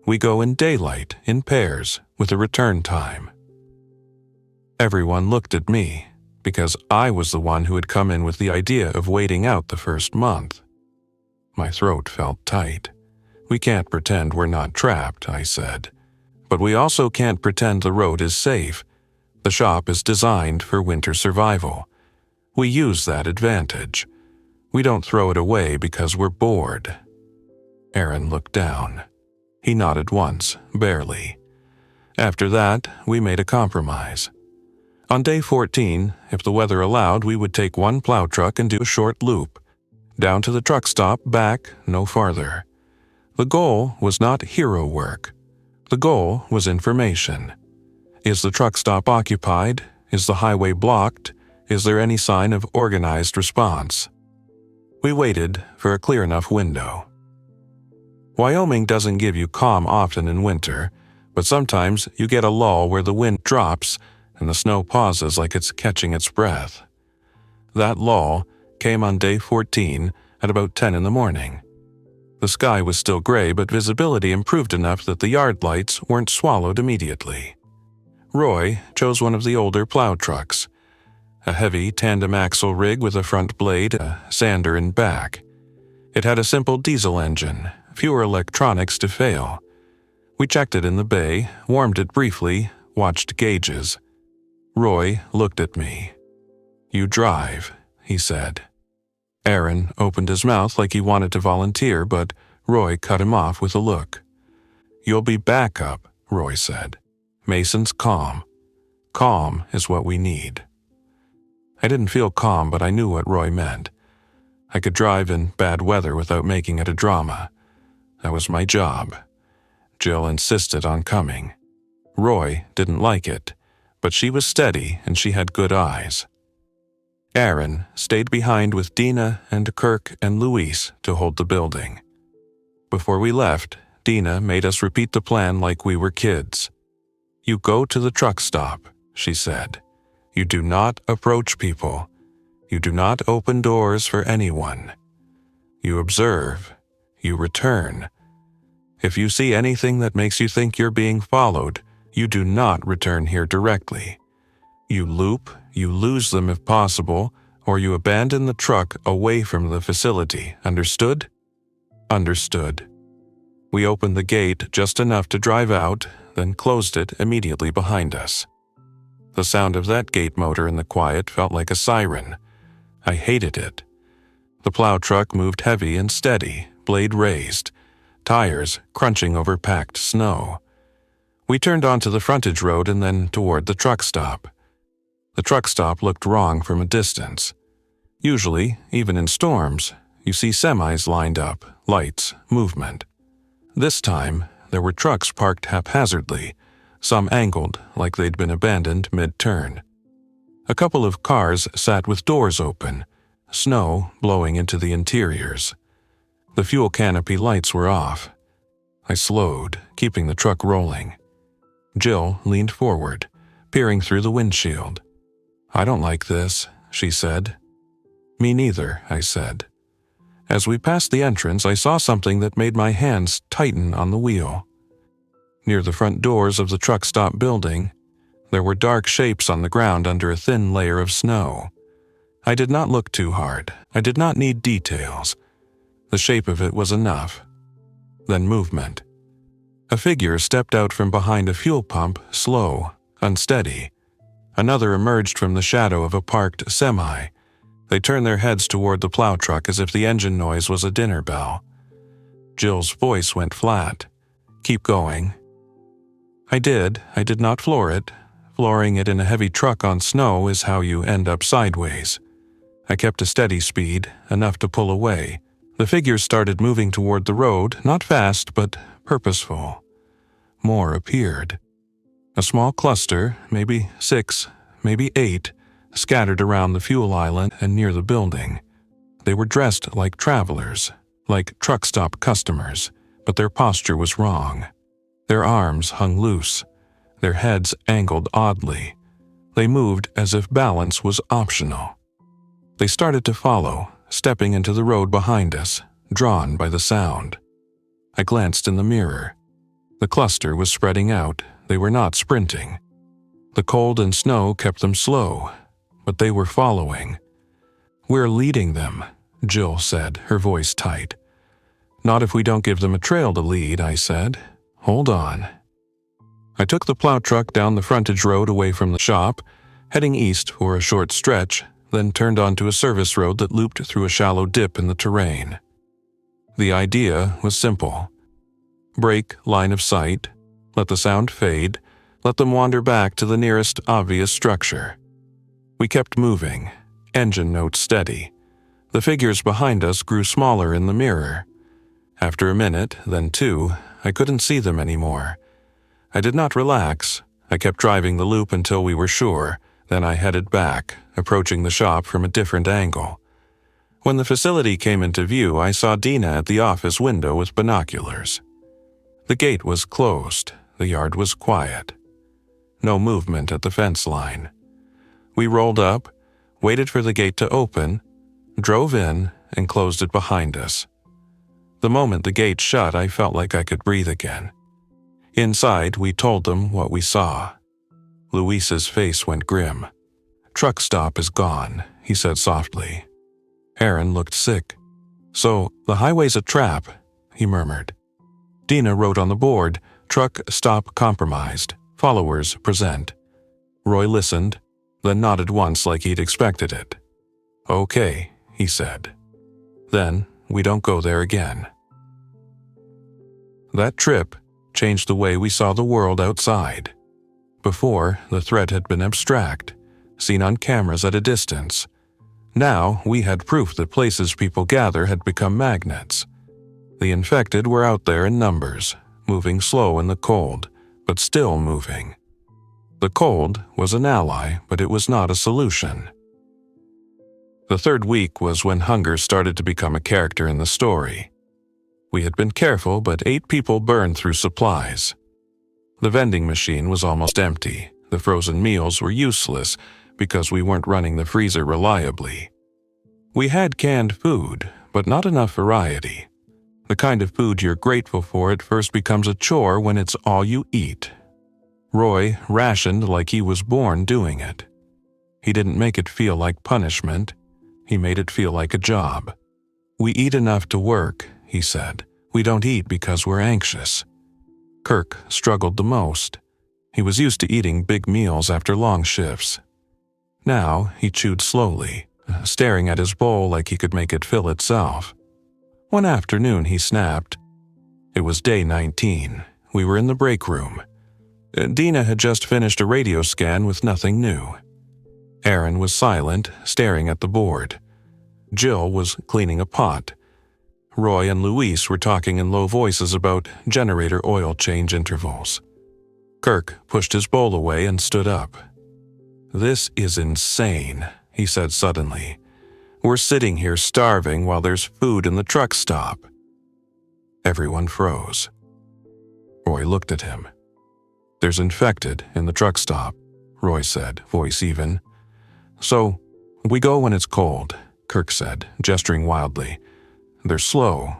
"we go in daylight, in pairs, with a return time." Everyone looked at me, because I was the one who had come in with the idea of waiting out the first month. My throat felt tight. "We can't pretend we're not trapped," I said. "But we also can't pretend the road is safe. The shop is designed for winter survival. We use that advantage. We don't throw it away because we're bored." Aaron looked down. He nodded once, barely. After that, we made a compromise. On day 14, if the weather allowed, we would take one plow truck and do a short loop. Down to the truck stop, back, no farther. The goal was not hero work. The goal was information. Is the truck stop occupied? Is the highway blocked? Is there any sign of organized response? We waited for a clear enough window. Wyoming doesn't give you calm often in winter, but sometimes you get a lull where the wind drops and the snow pauses like it's catching its breath. That lull came on day 14 at about 10 in the morning. The sky was still gray, but visibility improved enough that the yard lights weren't swallowed immediately. Roy chose one of the older plow trucks, a heavy tandem axle rig with a front blade, a sander in back. It had a simple diesel engine, fewer electronics to fail. We checked it in the bay, warmed it briefly, watched gauges. Roy looked at me. "You drive," he said. Aaron opened his mouth like he wanted to volunteer, but Roy cut him off with a look. "You'll be backup," Roy said. "Mason's calm. Calm is what we need." I didn't feel calm, but I knew what Roy meant. I could drive in bad weather without making it a drama. That was my job. Jill insisted on coming. Roy didn't like it, but she was steady and she had good eyes. Aaron stayed behind with Dina and Kirk and Luis to hold the building. Before we left, Dina made us repeat the plan like we were kids. "You go to the truck stop," she said. "You do not approach people. You do not open doors for anyone. You observe. You return. If you see anything that makes you think you're being followed, you do not return here directly. You loop, you lose them if possible, or you abandon the truck away from the facility. Understood?" "Understood." We opened the gate just enough to drive out, then closed it immediately behind us. The sound of that gate motor in the quiet felt like a siren. I hated it. The plow truck moved heavy and steady, blade raised, tires crunching over packed snow. We turned onto the frontage road and then toward the truck stop. The truck stop looked wrong from a distance. Usually, even in storms, you see semis lined up, lights, movement. This time, there were trucks parked haphazardly, some angled like they'd been abandoned mid-turn. A couple of cars sat with doors open, snow blowing into the interiors. The fuel canopy lights were off. I slowed, keeping the truck rolling. Jill leaned forward, peering through the windshield. "I don't like this," she said. "Me neither," I said. As we passed the entrance, I saw something that made my hands tighten on the wheel. Near the front doors of the truck stop building, there were dark shapes on the ground under a thin layer of snow. I did not look too hard. I did not need details. The shape of it was enough. Then movement. A figure stepped out from behind a fuel pump, slow, unsteady. Another emerged from the shadow of a parked semi. They turned their heads toward the plow truck as if the engine noise was a dinner bell. Jill's voice went flat. "Keep going." I did not floor it. Flooring it in a heavy truck on snow is how you end up sideways. I kept a steady speed, enough to pull away. The figures started moving toward the road, not fast, but purposeful. More appeared. A small cluster, maybe 6, maybe 8, scattered around the fuel island and near the building. They were dressed like travelers, like truck stop customers, but their posture was wrong. Their arms hung loose, their heads angled oddly. They moved as if balance was optional. They started to follow, stepping into the road behind us, drawn by the sound. I glanced in the mirror. The cluster was spreading out. They were not sprinting. The cold and snow kept them slow, but they were following. "We're leading them," Jill said, her voice tight. "Not if we don't give them a trail to lead," I said. "Hold on." I took the plow truck down the frontage road away from the shop, heading east for a short stretch, then turned onto a service road that looped through a shallow dip in the terrain. The idea was simple. Break line of sight, let the sound fade, let them wander back to the nearest obvious structure. We kept moving, engine notes steady. The figures behind us grew smaller in the mirror. After a minute, then 2, I couldn't see them anymore. I did not relax. I kept driving the loop until we were sure, then I headed back, approaching the shop from a different angle. When the facility came into view, I saw Dina at the office window with binoculars. The gate was closed. The yard was quiet. No movement at the fence line. We rolled up, waited for the gate to open, drove in, and closed it behind us. The moment the gate shut, I felt like I could breathe again. Inside, we told them what we saw. Luis's face went grim. "Truck stop is gone," he said softly. Aaron looked sick. "So, the highway's a trap," he murmured. Dina wrote on the board, "Truck stop compromised. Followers present." Roy listened, then nodded once like he'd expected it. "Okay," he said. "Then we don't go there again." That trip changed the way we saw the world outside. Before, the threat had been abstract, seen on cameras at a distance. Now, we had proof that places people gather had become magnets. The infected were out there in numbers, moving slow in the cold, but still moving. The cold was an ally, but it was not a solution. The third week was when hunger started to become a character in the story. We had been careful, but 8 people burned through supplies. The vending machine was almost empty. The frozen meals were useless because we weren't running the freezer reliably. We had canned food, but not enough variety. The kind of food you're grateful for at first becomes a chore when it's all you eat. Roy rationed like he was born doing it. He didn't make it feel like punishment. He made it feel like a job. "We eat enough to work," he said. "We don't eat because we're anxious." Kirk struggled the most. He was used to eating big meals after long shifts. Now he chewed slowly, staring at his bowl like he could make it fill itself. One afternoon he snapped. It was day 19. We were in the break room. Dina had just finished a radio scan with nothing new. Aaron was silent, staring at the board. Jill was cleaning a pot. Roy and Luis were talking in low voices about generator oil change intervals. Kirk pushed his bowl away and stood up. "This is insane," he said suddenly. "We're sitting here starving while there's food in the truck stop." Everyone froze. Roy looked at him. "There's infected in the truck stop," Roy said, voice even. "So, we go when it's cold," Kirk said, gesturing wildly. "They're slow.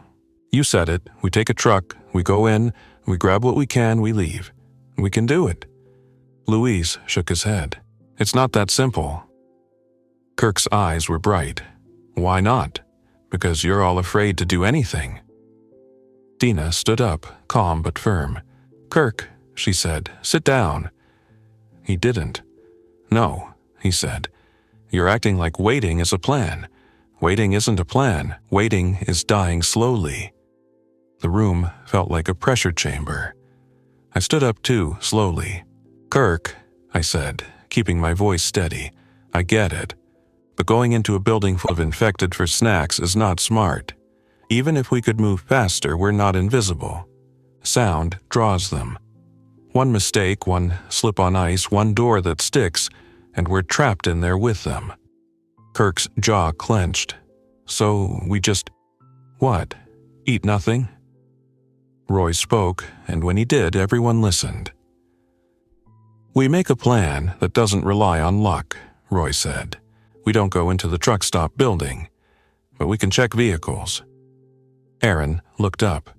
You said it. We take a truck, we go in, we grab what we can, we leave. We can do it." Luis shook his head. "It's not that simple." Kirk's eyes were bright. "Why not? Because you're all afraid to do anything." Dina stood up, calm but firm. "Kirk," she said, "sit down." He didn't. "No," he said. "You're acting like waiting is a plan. Waiting isn't a plan. Waiting is dying slowly." The room felt like a pressure chamber. I stood up too, slowly. "Kirk," I said, keeping my voice steady, "I get it. But going into a building full of infected for snacks is not smart. Even if we could move faster, we're not invisible. Sound draws them. One mistake, one slip on ice, one door that sticks, and we're trapped in there with them." Kirk's jaw clenched. "So we just, what, eat nothing?" Roy spoke, and when he did, everyone listened. "We make a plan that doesn't rely on luck," Roy said. "We don't go into the truck stop building, but we can check vehicles." Aaron looked up.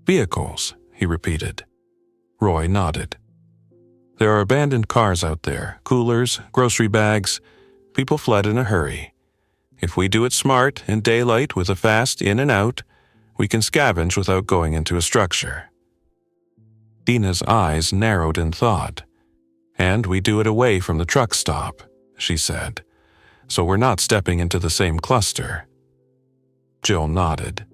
"Vehicles," he repeated. Roy nodded. "There are abandoned cars out there, coolers, grocery bags. People fled in a hurry. If we do it smart, in daylight with a fast in and out, we can scavenge without going into a structure." Dina's eyes narrowed in thought. "And we do it away from the truck stop," she said. "So we're not stepping into the same cluster." Jill nodded.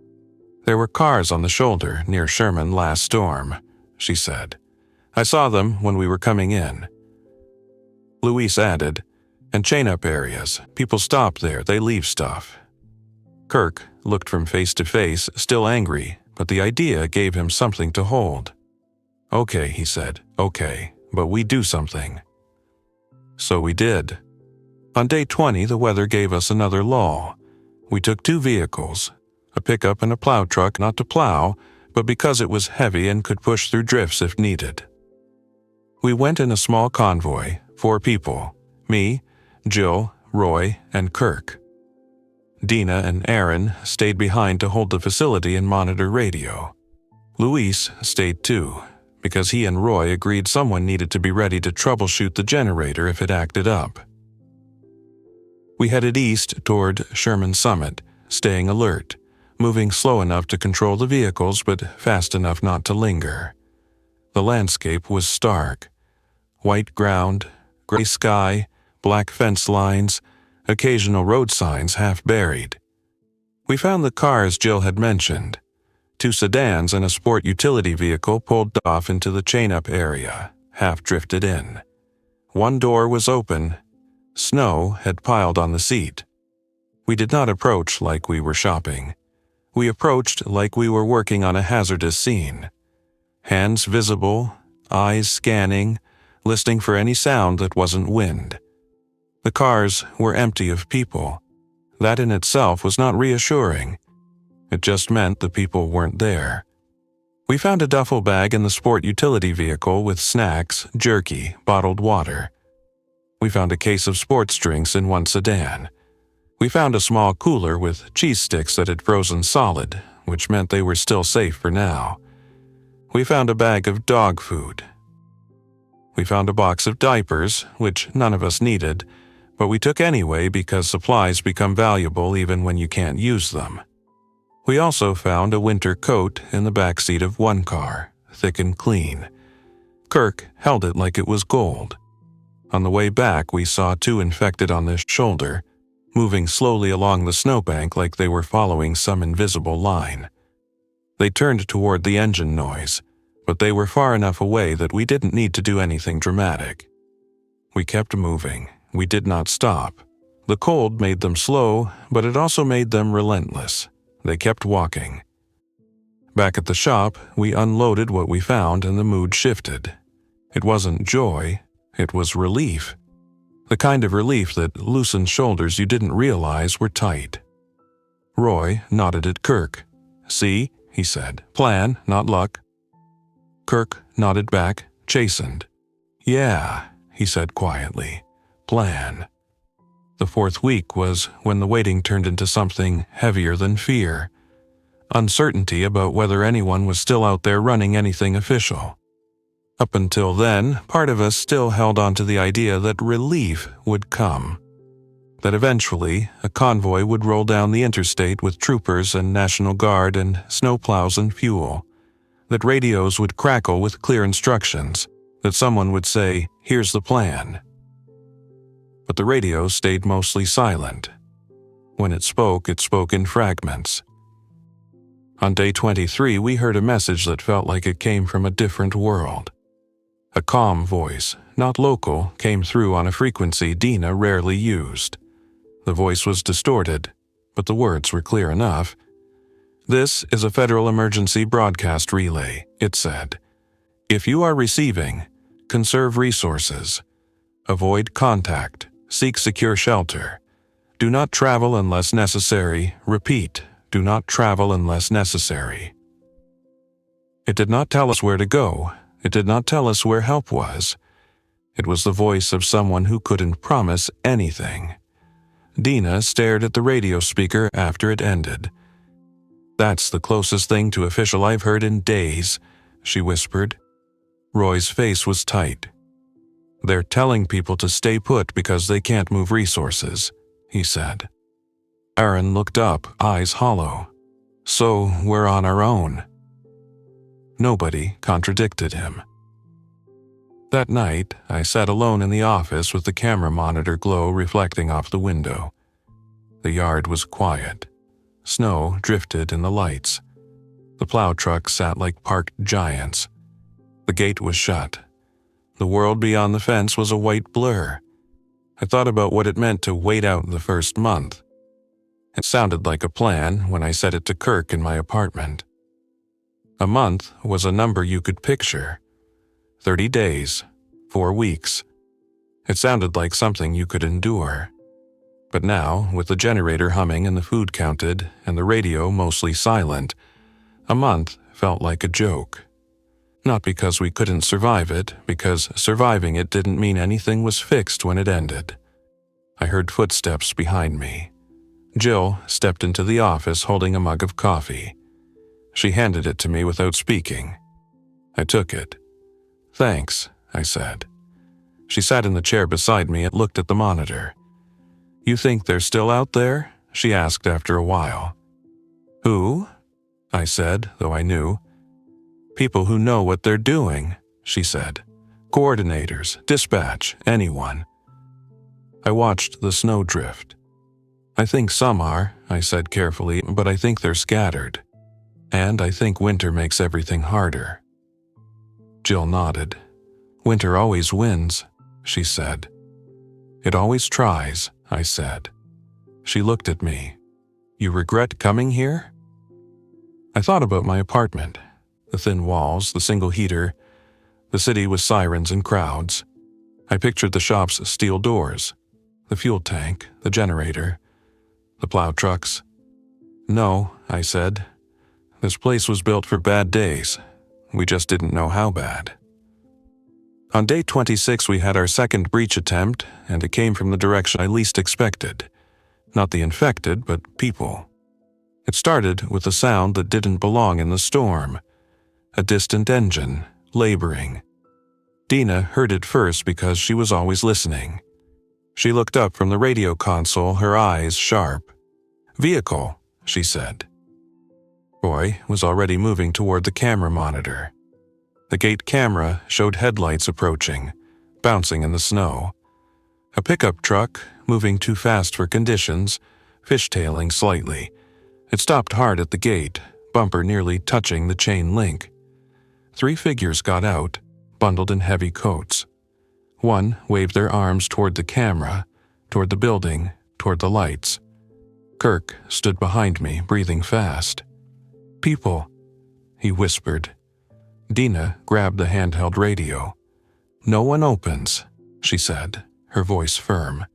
"There were cars on the shoulder near Sherman last storm," she said. "I saw them when we were coming in." Luis added, "And chain-up areas. People stop there, they leave stuff." Kirk looked from face to face, still angry, but the idea gave him something to hold. "Okay," he said, "okay, but we do something." So we did. On day 20, the weather gave us another lull. We took 2 vehicles, a pickup and a plow truck, not to plow, but because it was heavy and could push through drifts if needed. We went in a small convoy, 4 people, me, Jill, Roy, and Kirk. Dina and Aaron stayed behind to hold the facility and monitor radio. Luis stayed too, because he and Roy agreed someone needed to be ready to troubleshoot the generator if it acted up. We headed east toward Sherman Summit, staying alert, moving slow enough to control the vehicles but fast enough not to linger. The landscape was stark. White ground, gray sky, black fence lines, occasional road signs half buried. We found the cars Jill had mentioned. 2 sedans and a sport utility vehicle pulled off into the chain-up area, half drifted in. One door was open. Snow had piled on the seat. We did not approach like we were shopping. We approached like we were working on a hazardous scene. Hands visible, eyes scanning, listening for any sound that wasn't wind. The cars were empty of people. That in itself was not reassuring. It just meant the people weren't there. We found a duffel bag in the sport utility vehicle with snacks, jerky, bottled water. We found a case of sports drinks in one sedan. We found a small cooler with cheese sticks that had frozen solid, which meant they were still safe for now. We found a bag of dog food. We found a box of diapers, which none of us needed, but we took anyway because supplies become valuable even when you can't use them. We also found a winter coat in the back seat of one car, thick and clean. Kirk held it like it was gold. On the way back, we saw two infected on the shoulder, moving slowly along the snowbank like they were following some invisible line. They turned toward the engine noise, but they were far enough away that we didn't need to do anything dramatic. We kept moving. We did not stop. The cold made them slow, but it also made them relentless. They kept walking. Back at the shop, we unloaded what we found and the mood shifted. It wasn't joy, it was relief. The kind of relief that loosened shoulders you didn't realize were tight. Roy nodded at Kirk. "See," he said, "plan, not luck." Kirk nodded back, chastened. "Yeah," he said quietly, "plan." The fourth week was when the waiting turned into something heavier than fear. Uncertainty about whether anyone was still out there running anything official. Up until then, part of us still held on to the idea that relief would come. That eventually, a convoy would roll down the interstate with troopers and National Guard and snowplows and fuel. That radios would crackle with clear instructions. That someone would say, "Here's the plan." But the radio stayed mostly silent. When it spoke in fragments. On day 23, we heard a message that felt like it came from a different world. A calm voice, not local, came through on a frequency Dina rarely used. The voice was distorted, but the words were clear enough. "This is a federal emergency broadcast relay," it said. "If you are receiving, conserve resources. Avoid contact. Seek secure shelter. Do not travel unless necessary. Repeat, do not travel unless necessary." It did not tell us where to go. It did not tell us where help was. It was the voice of someone who couldn't promise anything. Dina stared at the radio speaker after it ended. "That's the closest thing to official I've heard in days," she whispered. Roy's face was tight. "They're telling people to stay put because they can't move resources," he said. Aaron looked up, eyes hollow. "So we're on our own." Nobody contradicted him. That night, I sat alone in the office with the camera monitor glow reflecting off the window. The yard was quiet. Snow drifted in the lights. The plow trucks sat like parked giants. The gate was shut. The world beyond the fence was a white blur. I thought about what it meant to wait out the first month. It sounded like a plan when I said it to Kirk in my apartment. A month was a number you could picture. 30 days, 4 weeks. It sounded like something you could endure. But now, with the generator humming and the food counted and the radio mostly silent, a month felt like a joke. Not because we couldn't survive it, because surviving it didn't mean anything was fixed when it ended. I heard footsteps behind me. Jill stepped into the office holding a mug of coffee. She handed it to me without speaking. I took it. "Thanks," I said. She sat in the chair beside me and looked at the monitor. "You think they're still out there?" she asked after a while. "Who?" I said, though I knew. "People who know what they're doing," she said. "Coordinators, dispatch, anyone." I watched the snow drift. "I think some are," I said carefully, "but I think they're scattered. And I think winter makes everything harder." Jill nodded. "Winter always wins," she said. "It always tries," I said. She looked at me. "You regret coming here?" I thought about my apartment. The thin walls, the single heater, the city with sirens and crowds. I pictured the shop's steel doors, the fuel tank, the generator, the plow trucks. "No," I said. "This place was built for bad days. We just didn't know how bad." On day 26, we had our second breach attempt, and it came from the direction I least expected. Not the infected, but people. It started with a sound that didn't belong in the storm. A distant engine, laboring. Dina heard it first because she was always listening. She looked up from the radio console, her eyes sharp. "Vehicle," she said. Roy was already moving toward the camera monitor. The gate camera showed headlights approaching, bouncing in the snow. A pickup truck, moving too fast for conditions, fishtailing slightly. It stopped hard at the gate, bumper nearly touching the chain link. 3 figures got out, bundled in heavy coats. One waved their arms toward the camera, toward the building, toward the lights. Kirk stood behind me, breathing fast. "People," he whispered. Dina grabbed the handheld radio. "No one opens," she said, her voice firm.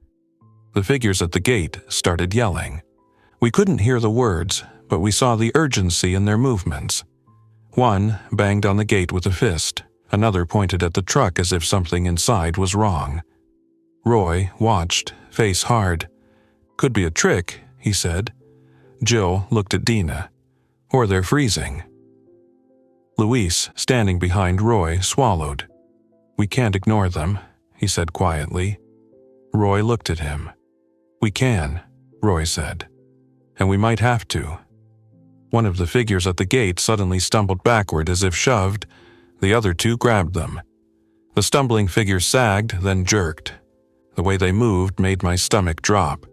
The figures at the gate started yelling. We couldn't hear the words, but we saw the urgency in their movements. One banged on the gate with a fist. Another pointed at the truck as if something inside was wrong. Roy watched, face hard. "Could be a trick," he said. Jill looked at Dina. "Or they're freezing." Luis, standing behind Roy, swallowed. "We can't ignore them," he said quietly. Roy looked at him. "We can," Roy said. "And we might have to." One of the figures at the gate suddenly stumbled backward as if shoved. The other 2 grabbed them. The stumbling figure sagged, then jerked. The way they moved made my stomach drop.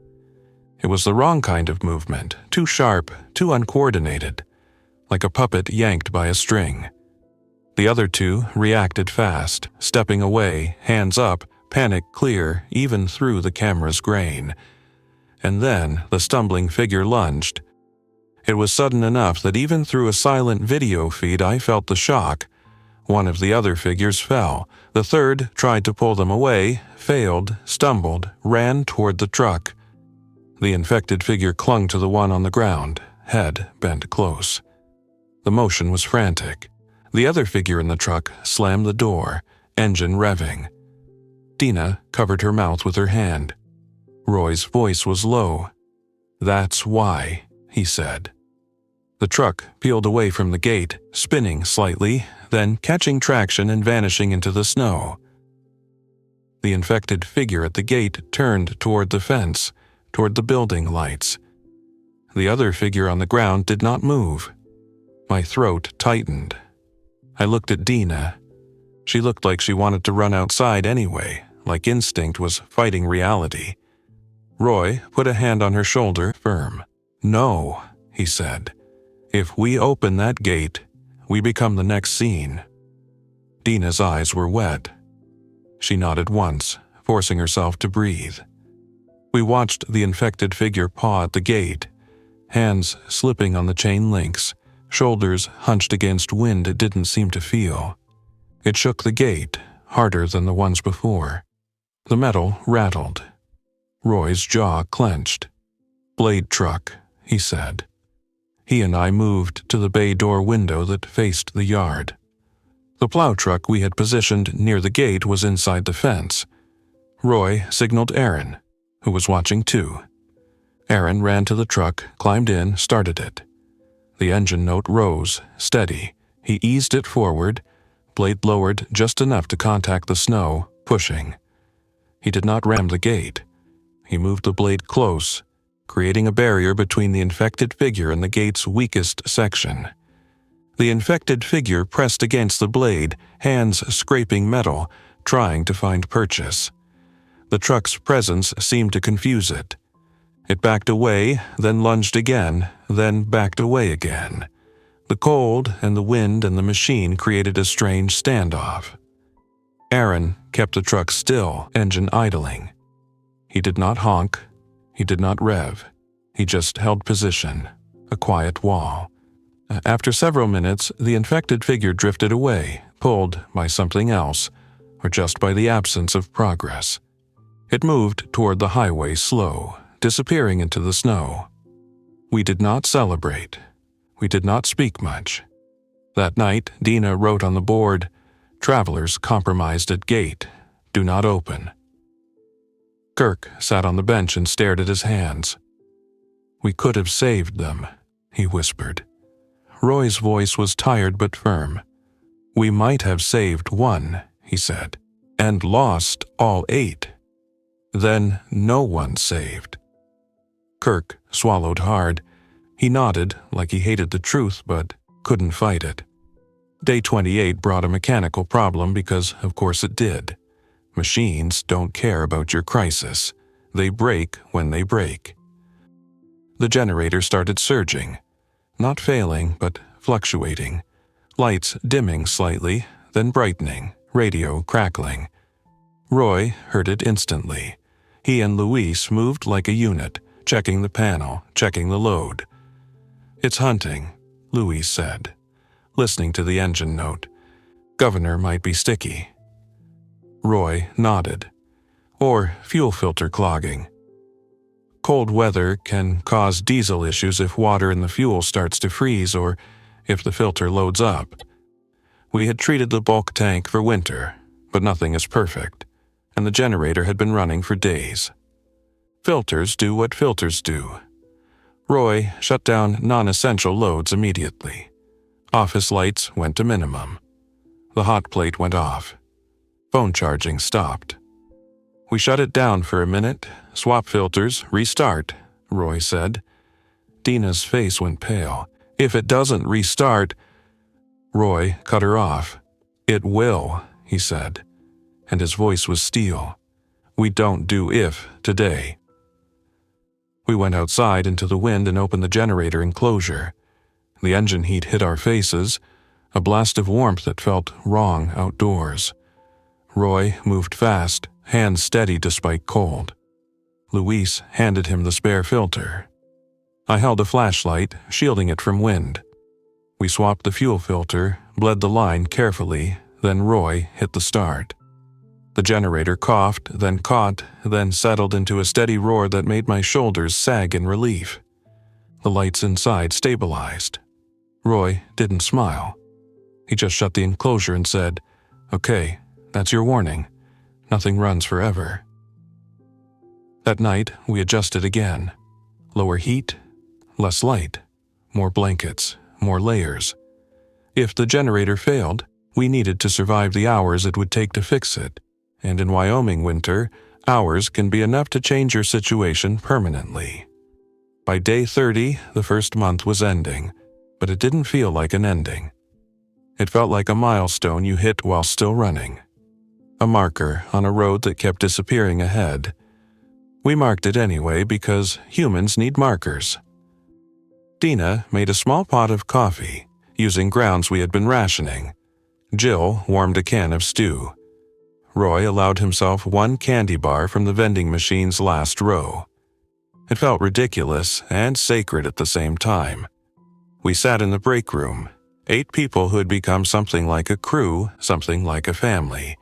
It was the wrong kind of movement, too sharp, too uncoordinated, like a puppet yanked by a string. The other 2 reacted fast, stepping away, hands up, panic clear, even through the camera's grain. And then the stumbling figure lunged. It was sudden enough that even through a silent video feed I felt the shock. One of the other figures fell. The third tried to pull them away, failed, stumbled, ran toward the truck. The infected figure clung to the one on the ground, head bent close. The motion was frantic. The other figure in the truck slammed the door, engine revving. Dina covered her mouth with her hand. Roy's voice was low. "That's why," he said. The truck peeled away from the gate, spinning slightly, then catching traction and vanishing into the snow. The infected figure at the gate turned toward the fence, toward the building lights. The other figure on the ground did not move. My throat tightened. I looked at Dina. She looked like she wanted to run outside anyway, like instinct was fighting reality. Roy put a hand on her shoulder, firm. "No," he said. "If we open that gate, we become the next scene." Dina's eyes were wet. She nodded once, forcing herself to breathe. We watched the infected figure paw at the gate, hands slipping on the chain links, shoulders hunched against wind it didn't seem to feel. It shook the gate, harder than the ones before. The metal rattled. Roy's jaw clenched. "Blade truck," he said. He and I moved to the bay door window that faced the yard. The plow truck we had positioned near the gate was inside the fence. Roy signaled Aaron, who was watching too. Aaron ran to the truck, climbed in, started it. The engine note rose, steady. He eased it forward, blade lowered just enough to contact the snow, pushing. He did not ram the gate. He moved the blade close, creating a barrier between the infected figure and the gate's weakest section. The infected figure pressed against the blade, hands scraping metal, trying to find purchase. The truck's presence seemed to confuse it. It backed away, then lunged again, then backed away again. The cold and the wind and the machine created a strange standoff. Aaron kept the truck still, engine idling. He did not honk. He did not rev. He just held position, a quiet wall. After several minutes, the infected figure drifted away, pulled by something else, or just by the absence of progress. It moved toward the highway slow, disappearing into the snow. We did not celebrate. We did not speak much. That night, Dina wrote on the board, "Travelers compromised at gate. Do not open." Kirk sat on the bench and stared at his hands. "We could have saved them," he whispered. Roy's voice was tired but firm. "We might have saved one," he said, "and lost all 8. Then no one saved." Kirk swallowed hard. He nodded like he hated the truth but couldn't fight it. Day 28 brought a mechanical problem because, of course, it did. Machines don't care about your crisis. They break when they break. The generator started surging. Not failing, but fluctuating. Lights dimming slightly, then brightening, radio crackling. Roy heard it instantly. He and Luis moved like a unit, checking the panel, checking the load. "It's hunting," Luis said, listening to the engine note. "Governor might be sticky." Roy nodded. "Or fuel filter clogging. Cold weather can cause diesel issues if water in the fuel starts to freeze or if the filter loads up. We had treated the bulk tank for winter, but nothing is perfect, and the generator had been running for days. Filters do what filters do." Roy shut down non-essential loads immediately. Office lights went to minimum. The hot plate went off. Phone charging stopped. "We shut it down for a minute, swap filters, restart," Roy said. Dina's face went pale. "If it doesn't restart—" Roy cut her off. "It will," he said, and his voice was steel. "We don't do if today." We went outside into the wind and opened the generator enclosure. The engine heat hit our faces, a blast of warmth that felt wrong outdoors. Roy moved fast, hands steady despite cold. Luis handed him the spare filter. I held a flashlight, shielding it from wind. We swapped the fuel filter, bled the line carefully, then Roy hit the start. The generator coughed, then caught, then settled into a steady roar that made my shoulders sag in relief. The lights inside stabilized. Roy didn't smile. He just shut the enclosure and said, "Okay, that's your warning. Nothing runs forever." That night, we adjusted again. Lower heat, less light, more blankets, more layers. If the generator failed, we needed to survive the hours it would take to fix it. And in Wyoming winter, hours can be enough to change your situation permanently. By day 30, the first month was ending, but it didn't feel like an ending. It felt like a milestone you hit while still running. A marker on a road that kept disappearing ahead. We marked it anyway because humans need markers. Dina made a small pot of coffee, using grounds we had been rationing. Jill warmed a can of stew. Roy allowed himself one candy bar from the vending machine's last row. It felt ridiculous and sacred at the same time. We sat in the break room, 8 people who had become something like a crew, something like a family.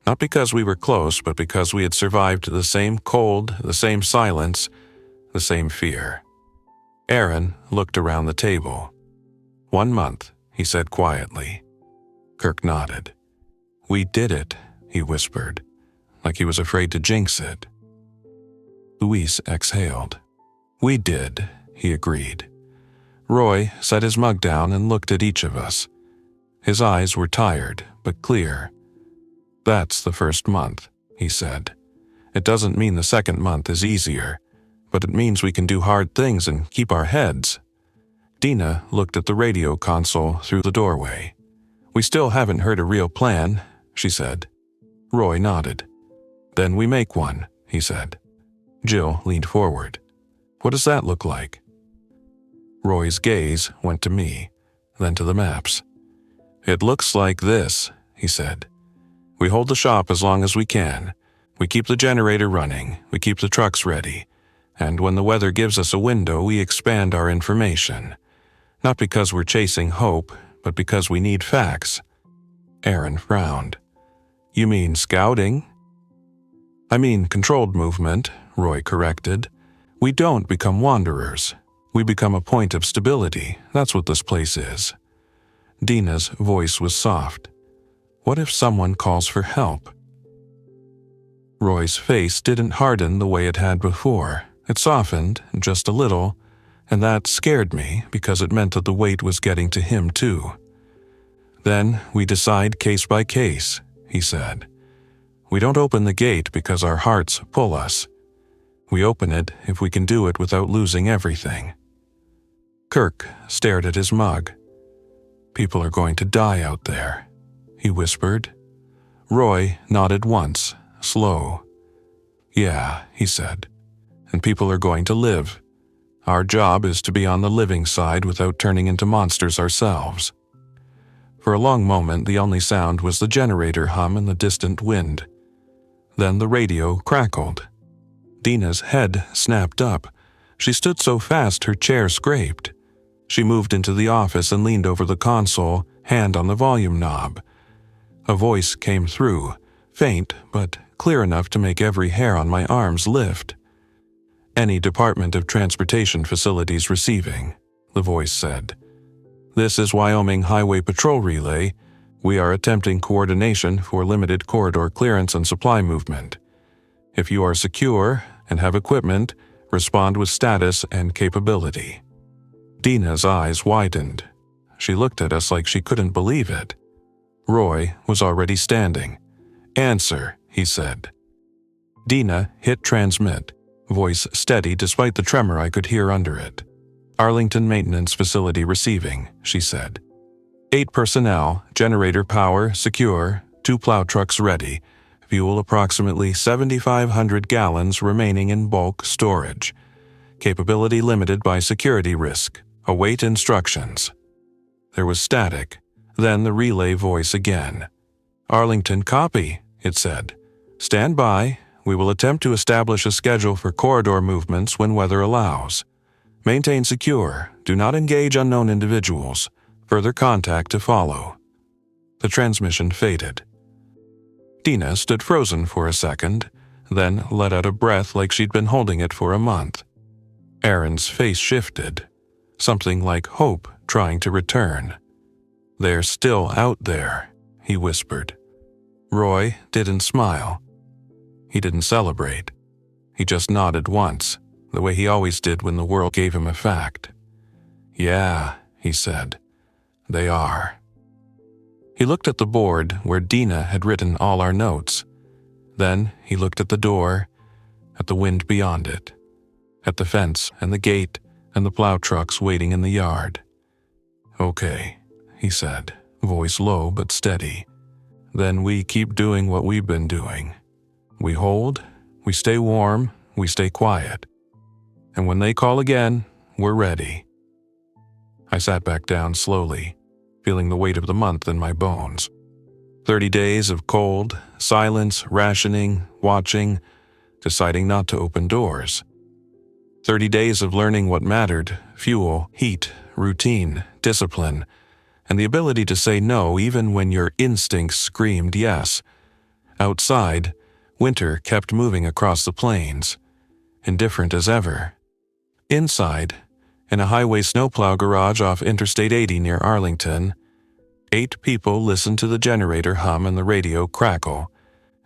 Not because we were close, but because we had survived the same cold, the same silence, the same fear. Aaron looked around the table. 1 month, he said quietly. Kirk nodded. "We did it," he whispered, like he was afraid to jinx it. Luis exhaled. "We did," he agreed. Roy set his mug down and looked at each of us. His eyes were tired, but clear. "That's the first month," he said. "It doesn't mean the second month is easier, but it means we can do hard things and keep our heads." Dina looked at the radio console through the doorway. "We still haven't heard a real plan," she said. Roy nodded. "Then we make one," he said. Jill leaned forward. "What does that look like?" Roy's gaze went to me, then to the maps. "It looks like this," he said. "We hold the shop as long as we can. We keep the generator running. We keep the trucks ready. And when the weather gives us a window, we expand our information. Not because we're chasing hope, but because we need facts." Aaron frowned. You mean scouting? I mean controlled movement, Roy corrected. We don't become wanderers. We become a point of stability. That's what this place is. Dina's voice was soft. What if someone calls for help? Roy's face didn't harden the way it had before. It softened, just a little, and that scared me because it meant that the weight was getting to him too. Then we decide case by case, he said. We don't open the gate because our hearts pull us. We open it if we can do it without losing everything. Kirk stared at his mug. People are going to die out there, he whispered. Roy nodded once, slow. Yeah, he said. And people are going to live. Our job is to be on the living side without turning into monsters ourselves. For a long moment, the only sound was the generator hum and the distant wind. Then the radio crackled. Dina's head snapped up. She stood so fast her chair scraped. She moved into the office and leaned over the console, hand on the volume knob. A voice came through, faint but clear enough to make every hair on my arms lift. Any Department of Transportation facilities receiving, the voice said. This is Wyoming Highway Patrol Relay. We are attempting coordination for limited corridor clearance and supply movement. If you are secure and have equipment, respond with status and capability. Dina's eyes widened. She looked at us like she couldn't believe it. Roy was already standing. Answer, he said. Dina hit transmit, voice steady despite the tremor I could hear under it. Arlington Maintenance Facility receiving, she said. 8 personnel, generator power secure, 2 plow trucks ready, fuel approximately 7,500 gallons remaining in bulk storage. Capability limited by security risk. Await instructions. There was static, then the relay voice again. Arlington copy, it said. Stand by. We will attempt to establish a schedule for corridor movements when weather allows. Maintain secure. Do not engage unknown individuals. Further contact to follow. The transmission faded. Dina stood frozen for a second, then let out a breath like she'd been holding it for a month. Aaron's face shifted. Something like hope trying to return. They're still out there, he whispered. Roy didn't smile. He didn't celebrate. He just nodded once, the way he always did when the world gave him a fact. Yeah, he said. They are. He looked at the board where Dina had written all our notes. Then he looked at the door, at the wind beyond it, at the fence and the gate and the plow trucks waiting in the yard. Okay, he said, voice low but steady. Then we keep doing what we've been doing. We hold, we stay warm, we stay quiet. And when they call again, we're ready. I sat back down slowly, feeling the weight of the month in my bones. 30 days of cold, silence, rationing, watching, deciding not to open doors. 30 days of learning what mattered: fuel, heat, routine, discipline, and the ability to say no even when your instincts screamed yes. Outside, winter kept moving across the plains, indifferent as ever. Inside, in a highway snowplow garage off Interstate 80 near Arlington, 8 people listened to the generator hum and the radio crackle,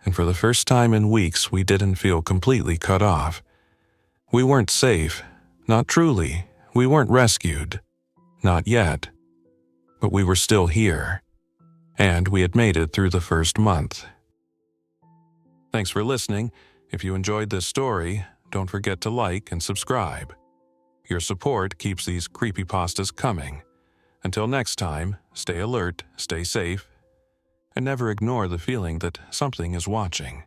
and for the first time in weeks we didn't feel completely cut off. We weren't safe, not truly. We weren't rescued. Not yet. But we were still here. And we had made it through the first month. Thanks for listening. If you enjoyed this story, don't forget to like and subscribe. Your support keeps these creepypastas coming. Until next time, stay alert, stay safe, and never ignore the feeling that something is watching.